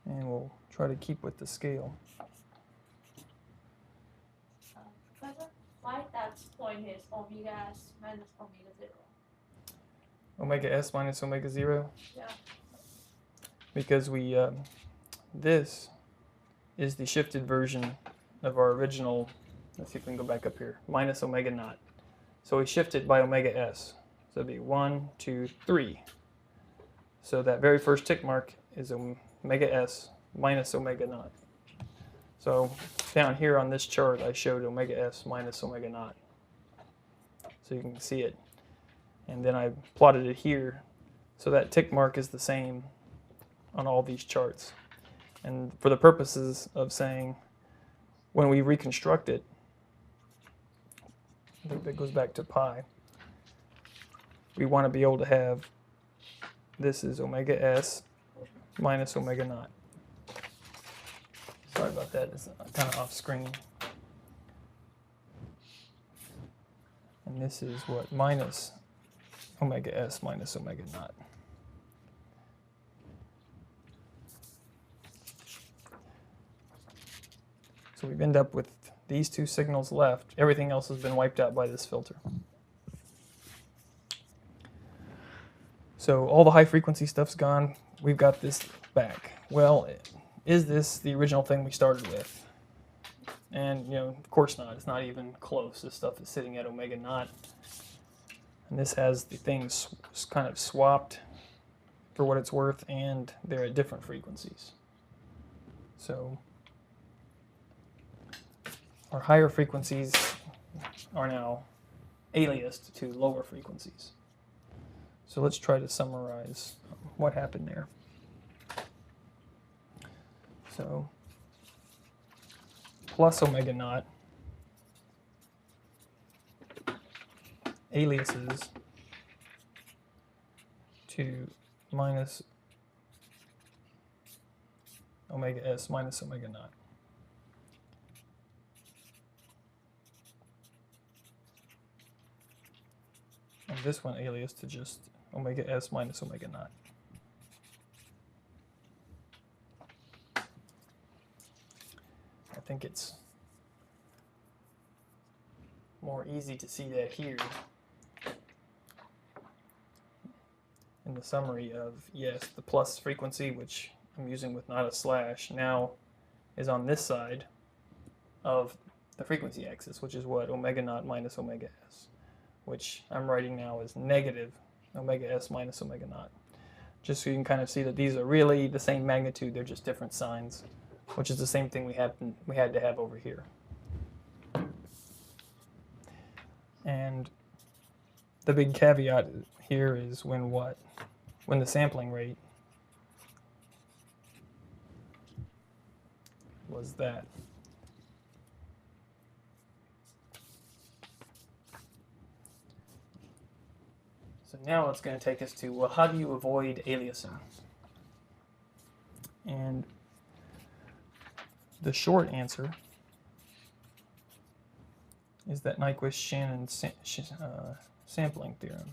and we'll try to keep with the scale. Professor, why that point is omega s minus omega 0? Omega s minus omega 0? Yeah. Because this is the shifted version of our original, let's see if we can go back up here, minus omega naught. So we shifted by omega s. So it'd be 1, 2, 3. So that very first tick mark is omega s minus omega naught. So down here on this chart, I showed omega s minus omega naught. So you can see it. And then I plotted it here. So that tick mark is the same on all these charts. And for the purposes of saying when we reconstruct it, I think that goes back to pi, we want to be able to have this is omega s minus omega naught. Sorry about that, it's kind of off screen. And this is what? Minus omega s minus omega naught. So we end up with these two signals left. Everything else has been wiped out by this filter. So all the high frequency stuff's gone. We've got this back. Well, is this the original thing we started with? And, of course not. It's not even close. This stuff is sitting at omega naught. And this has the things kind of swapped for what it's worth, and they're at different frequencies. So our higher frequencies are now aliased to lower frequencies. So let's try to summarize what happened there. So plus omega naught aliases to minus omega s minus omega naught. And this one alias to just omega s minus omega naught. I think it's more easy to see that here in the summary of, yes, the plus frequency, which I'm using with not a slash, now is on this side of the frequency axis, which is what? Omega naught minus omega s, which I'm writing now as negative omega s minus omega naught. Just so you can kind of see that these are really the same magnitude, they're just different signs, which is the same thing we had to have over here. And the big caveat here is when what? When the sampling rate was that. So now it's going to take us to, well, how do you avoid aliasing? And the short answer is that Nyquist-Shannon sampling theorem.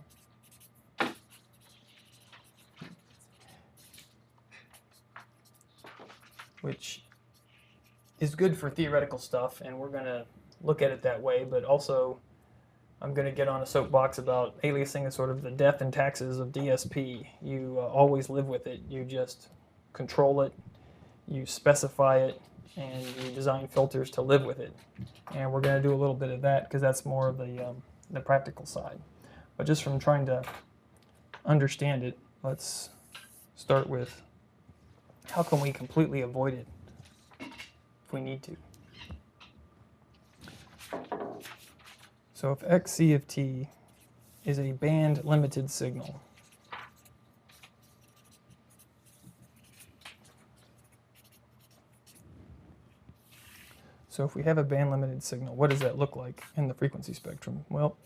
Which is good for theoretical stuff, and we're going to look at it that way, but also I'm going to get on a soapbox about aliasing as sort of the death and taxes of DSP. You always live with it. You just control it, you specify it, and you design filters to live with it. And we're going to do a little bit of that because that's more of the practical side. But just from trying to understand it, let's start with how can we completely avoid it if we need to. So if XC of t is a band limited signal, so if we have a band limited signal, what does that look like in the frequency spectrum? Well,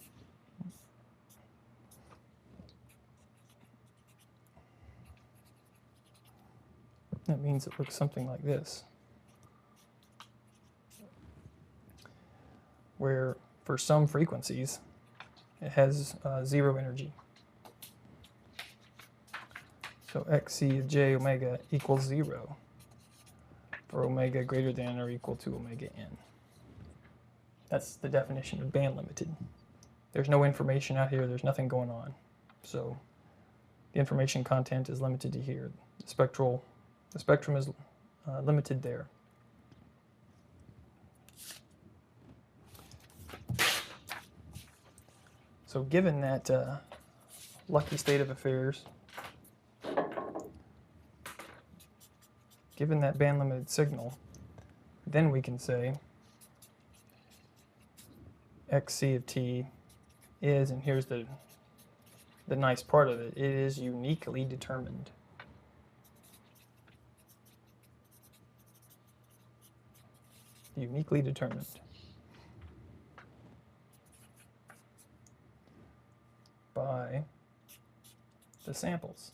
that means it looks something like this, where for some frequencies it has zero energy. So XC of j omega equals 0 for omega greater than or equal to omega n. That's the definition of band limited. There's no information out here, there's nothing going on. So the information content is limited to here. The spectrum is limited there. So given that lucky state of affairs, given that band limited signal, then we can say XC of t is, and here's the nice part of it, it is uniquely determined. Uniquely determined. By the samples.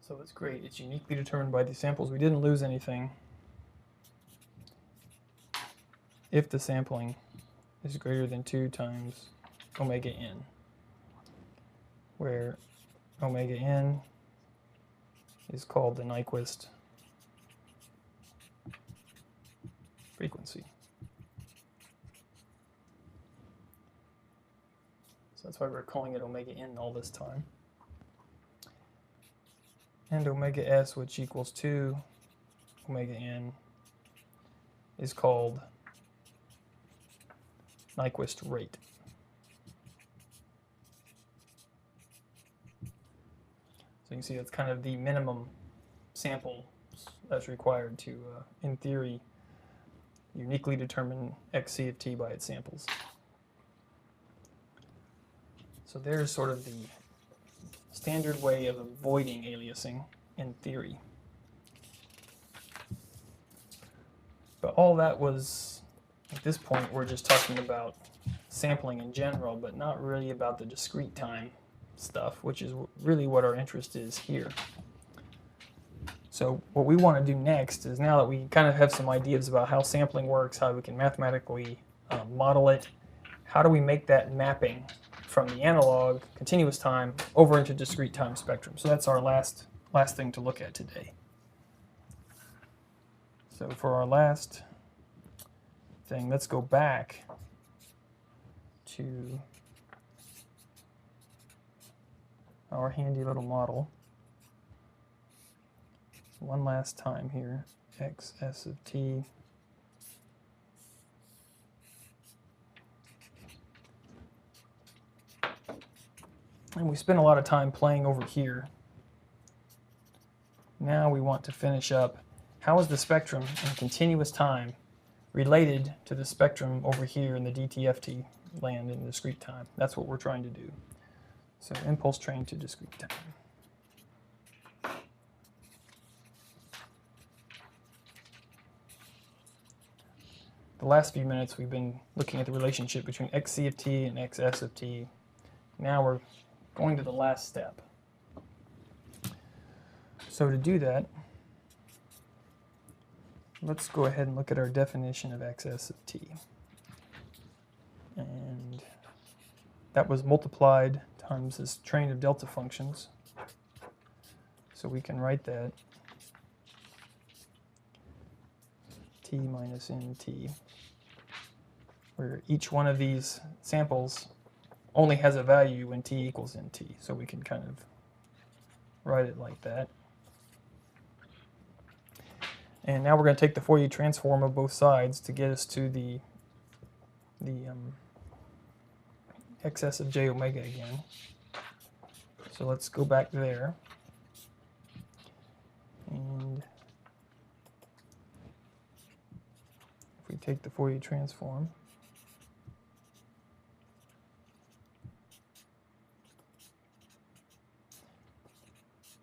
So it's great. It's uniquely determined by the samples. We didn't lose anything if the sampling is greater than 2 times omega n, where omega n is called the Nyquist frequency. So that's why we're calling it omega n all this time. and omega s, which equals 2 omega n, is called Nyquist rate. So you can see it's kind of the minimum sample that's required to, in theory, uniquely determine xc of t by its samples. So there's sort of the standard way of avoiding aliasing in theory. But all that was, at this point, we're just talking about sampling in general, but not really about the discrete time stuff, which is really what our interest is here. So what we want to do next is, now that we kind of have some ideas about how sampling works, how we can mathematically model it, how do we make that mapping from the analog continuous time over into discrete time spectrum? So that's our last thing to look at today. So for our last thing, let's go back to our handy little model one last time here. Xs of t and we spent a lot of time playing over here. Now we want to finish up, how is the spectrum in continuous time related to the spectrum over here in the DTFT land in discrete time? That's what we're trying to do. So impulse train to discrete time. The last few minutes we've been looking at the relationship between xc of t and xs of t. Now we're going to the last step. So to do that, let's go ahead and look at our definition of xs of t. And that was multiplied times this train of delta functions. So we can write that t minus nt, where each one of these samples only has a value when t equals nt. So we can kind of write it like that. And now we're going to take the Fourier transform of both sides to get us to the xs of j omega again. So let's go back there. And if we take the Fourier transform,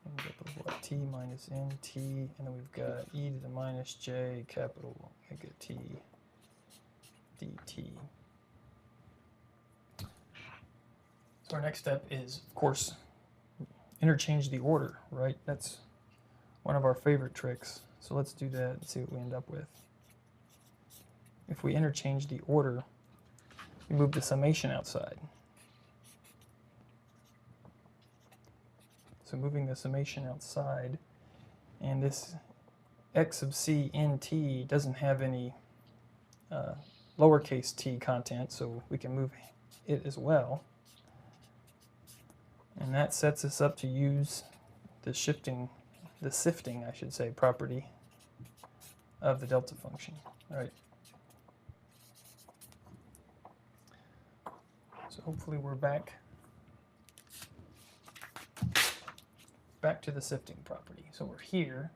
end up with what, t minus nt, and then we've got e to the minus j capital omega t dt. So our next step is, of course, interchange the order, right? That's one of our favorite tricks. So let's do that and see what we end up with. If we interchange the order, we move the summation outside. So moving the summation outside, and this x sub c nt doesn't have any lowercase t content, so we can move it as well. And that sets us up to use the sifting, I should say, property of the delta function. All right. So hopefully we're back to the sifting property. So we're here.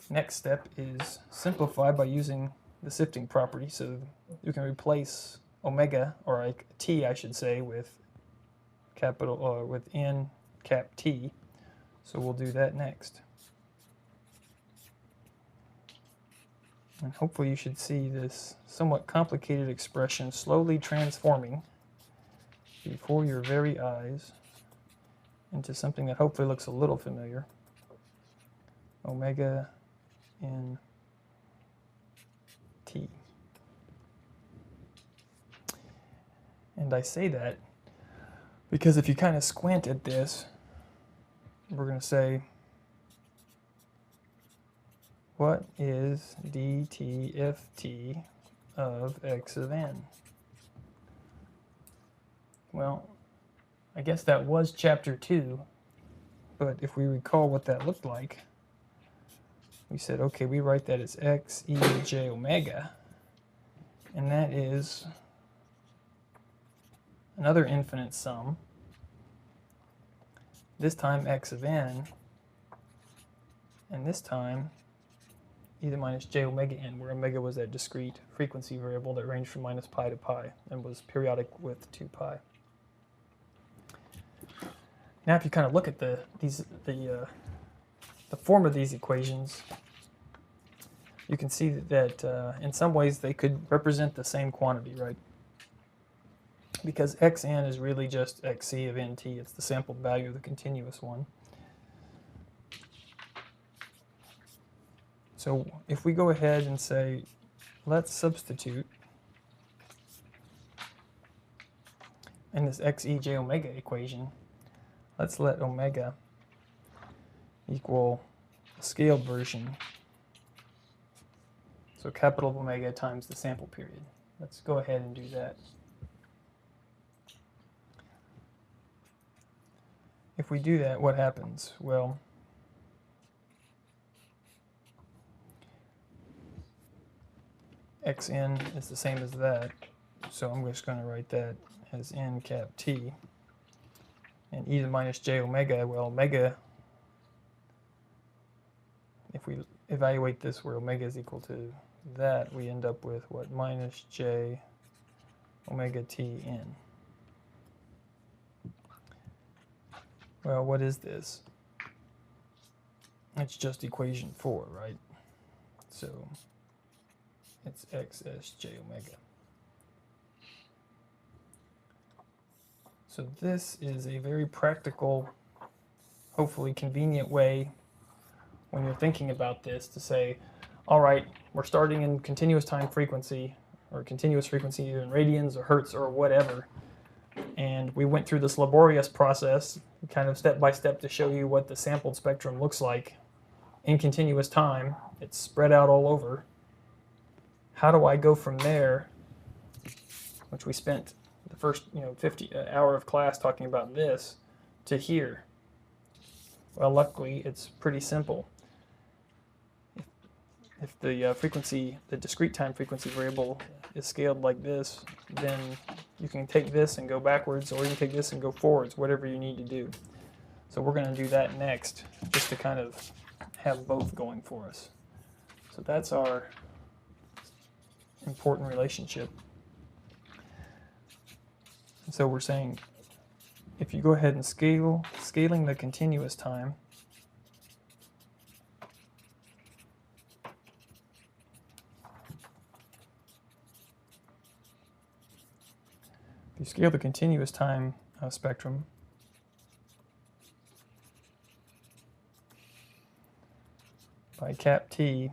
Next step is simplify by using the sifting property. So you can replace omega, or like t, I should say, with capital with n cap t. So we'll do that next. And hopefully you should see this somewhat complicated expression slowly transforming before your very eyes into something that hopefully looks a little familiar. Omega n t. And I say that because if you kind of squint at this, we're going to say, what is dtft of x of n? Well, I guess that was chapter 2, But if we recall what that looked like, we said, okay, we write that as x e j omega, and that is another infinite sum, this time x of n, and this time e to the minus j omega n, where omega was that discrete frequency variable that ranged from minus pi to pi and was periodic with 2 pi. Now if you kind of look at the form of these equations, you can see that in some ways they could represent the same quantity, right? Because xn is really just xc of nt. It's the sampled value of the continuous one. So if we go ahead and say, let's substitute in this x e j omega equation, let's let omega equal a scaled version. So capital Omega times the sample period. Let's go ahead and do that. If we do that, what happens? Well, xn is the same as that, so I'm just going to write that as n cap t. And e to the minus j omega, well, omega, if we evaluate this where omega is equal to that, we end up with what? Minus j omega t n. Well, what is this? It's just equation 4, right? So it's xsj omega. So this is a very practical, hopefully convenient way when you're thinking about this to say, all right, we're starting in continuous time frequency, or continuous frequency either in radians or hertz or whatever. And we went through this laborious process, kind of step by step, to show you what the sampled spectrum looks like in continuous time. It's spread out all over. How do I go from there, which we spent the first 50 hour of class talking about this, to here? Well, luckily, it's pretty simple. If the frequency, the discrete time frequency variable is scaled like this, then you can take this and go backwards, or you can take this and go forwards, whatever you need to do. So we're going to do that next, just to kind of have both going for us. So that's our important relationship. And so we're saying, if you go ahead and scaling the continuous time, if you scale the continuous time spectrum, by cap t,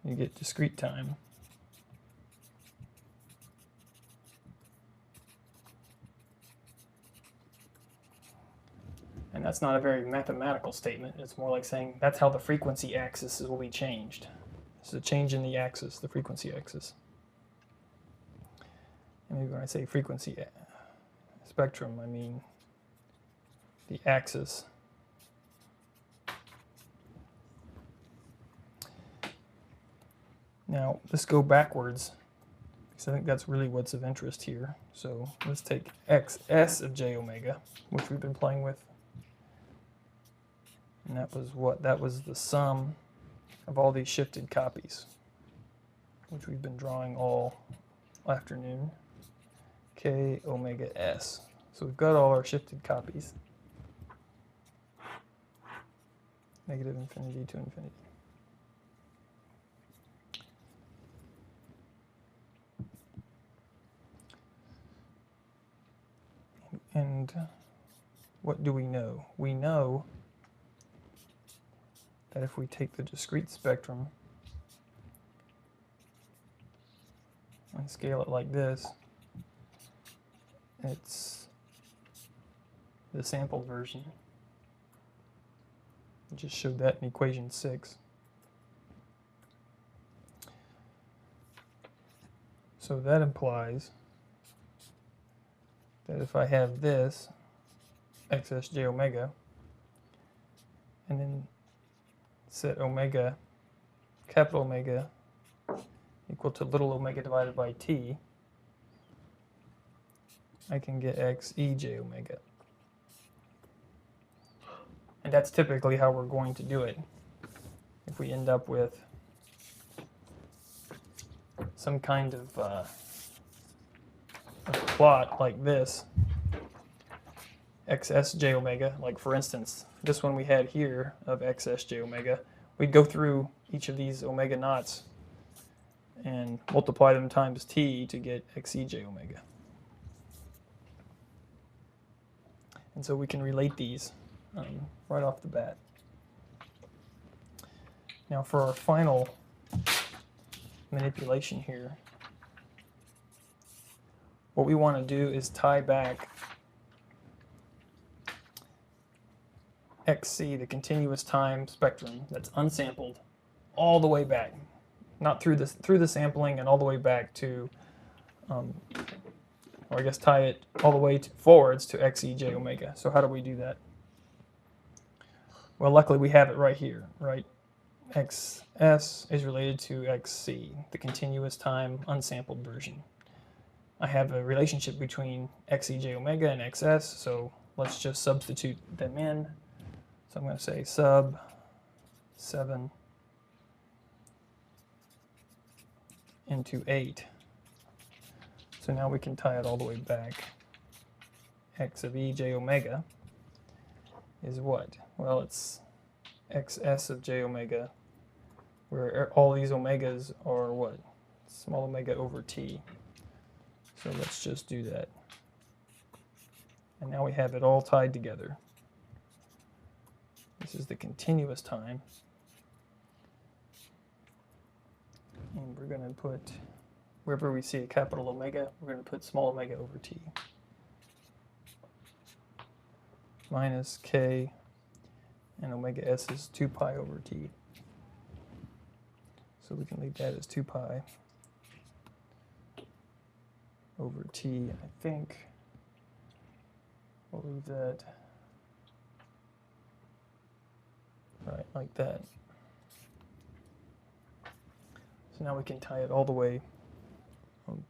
you get discrete time. And that's not a very mathematical statement. It's more like saying that's how the frequency axis will be changed. It's a change in the axis, the frequency axis. And maybe when I say frequency spectrum, I mean the axis. Now, let's go backwards, because I think that's really what's of interest here. So let's take xs of j omega, which we've been playing with. And that was what? That was the sum of all these shifted copies, which we've been drawing all afternoon. K omega s. So we've got all our shifted copies. Negative infinity to infinity. And what do we know? We know that if we take the discrete spectrum and scale it like this, it's the sampled version. I just showed that in equation 6. So that implies that if I have this, xsj omega, and then set omega, capital Omega, equal to little omega divided by t, I can get xej omega. And that's typically how we're going to do it. If we end up with some kind of a plot like this, xsj omega, like for instance, this one we had here of xsj omega, we'd go through each of these omega naughts and multiply them times t to get xej omega. And so we can relate these right off the bat. Now for our final manipulation here, what we want to do is tie back xc, the continuous time spectrum that's unsampled, all the way back, not through the sampling and all the way back to, or I guess tie it all the way forwards to xej omega. So how do we do that? Well, luckily we have it right here, right? xs is related to xc, the continuous time unsampled version. I have a relationship between xej omega and xs, so let's just substitute them in. So I'm going to say sub 7 into 8. So now we can tie it all the way back. X of ej omega is what? Well, it's xs of j omega, where all these omegas are what? Small omega over t. So let's just do that. And now we have it all tied together. This is the continuous time. And we're going to put, wherever we see a capital omega, we're going to put small omega over t. Minus k, and omega s is 2 pi over t. So we can leave that as 2 pi over t, I think. We'll leave that right like that. So now we can tie it all the way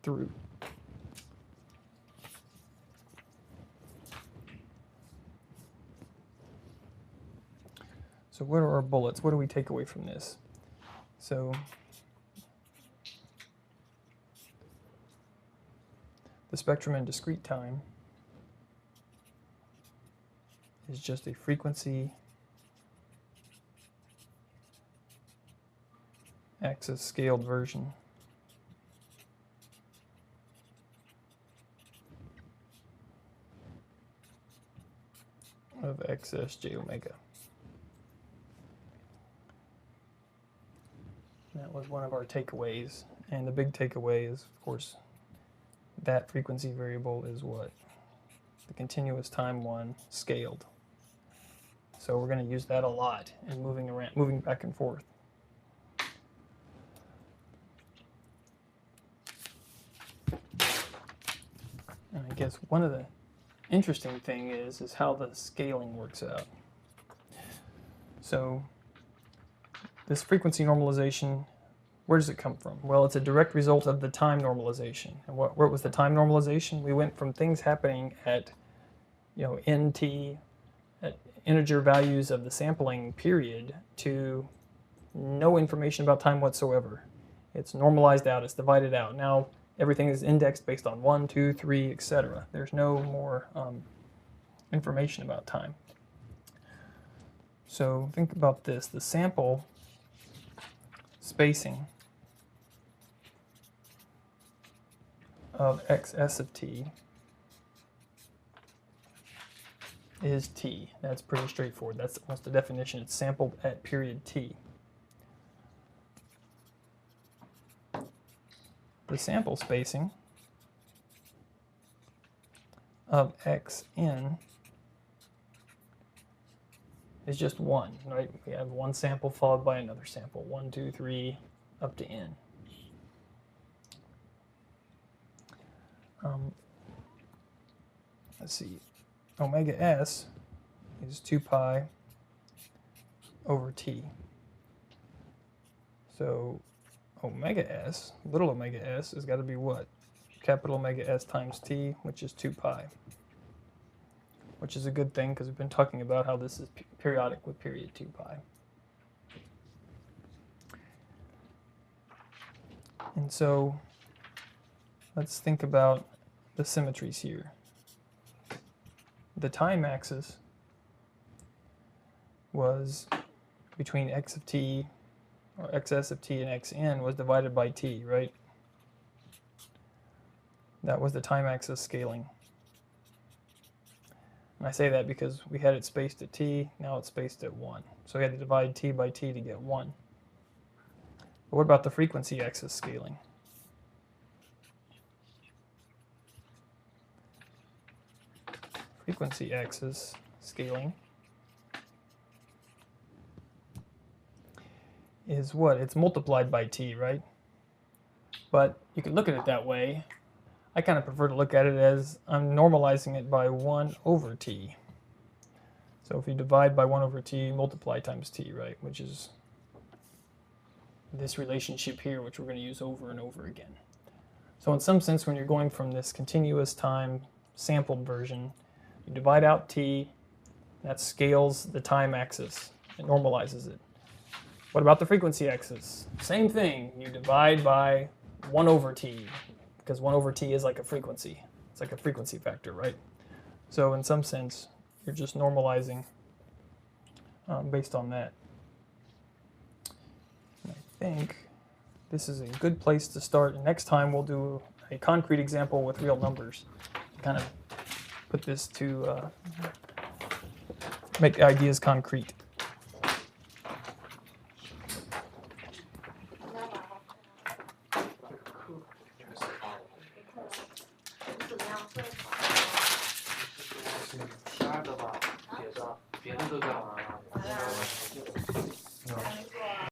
through. So what are our bullets? What do we take away from this? So the spectrum in discrete time is just a frequency axis scaled version of xsj omega. That was one of our takeaways, and the big takeaway is, of course, that frequency variable is what? The continuous time one scaled. So we're going to use that a lot in moving back and forth. And I guess one of the interesting thing is how the scaling works out. So this frequency normalization, where does it come from? Well, it's a direct result of the time normalization. And what was the time normalization? We went from things happening at, nt, at integer values of the sampling period, to no information about time whatsoever. It's normalized out, it's divided out. Now everything is indexed based on 1, 2, 3, etc. There's no more information about time. So think about this. The sample spacing of xs of t is t. That's pretty straightforward. That's the definition. It's sampled at period t. The sample spacing of xn is just 1, right? We have one sample followed by another sample, 1, 2, 3, up to n. Let's see. omega s is 2 pi over t. So omega s, little omega s, has got to be what? Capital omega s times t, which is 2 pi. Which is a good thing because we've been talking about how this is periodic with period 2 pi. And so let's think about the symmetries here. The time axis was between x of t, or xs of t and xn was divided by t, right? That was the time axis scaling. And I say that because we had it spaced at t, now it's spaced at 1. So we had to divide t by t to get 1. But what about the frequency axis scaling? Frequency axis scaling is what? It's multiplied by t, right? But you can look at it that way. I kind of prefer to look at it as I'm normalizing it by 1 over t. So if you divide by 1 over t, multiply times t, right? Which is this relationship here, which we're going to use over and over again. So in some sense, when you're going from this continuous time sampled version, you divide out t, that scales the time axis. It normalizes it. What about the frequency axis? Same thing. You divide by 1 over t, because 1 over t is like a frequency. It's like a frequency factor, right? So in some sense, you're just normalizing based on that. And I think this is a good place to start. And next time we'll do a concrete example with real numbers to kind of put this to make the ideas concrete.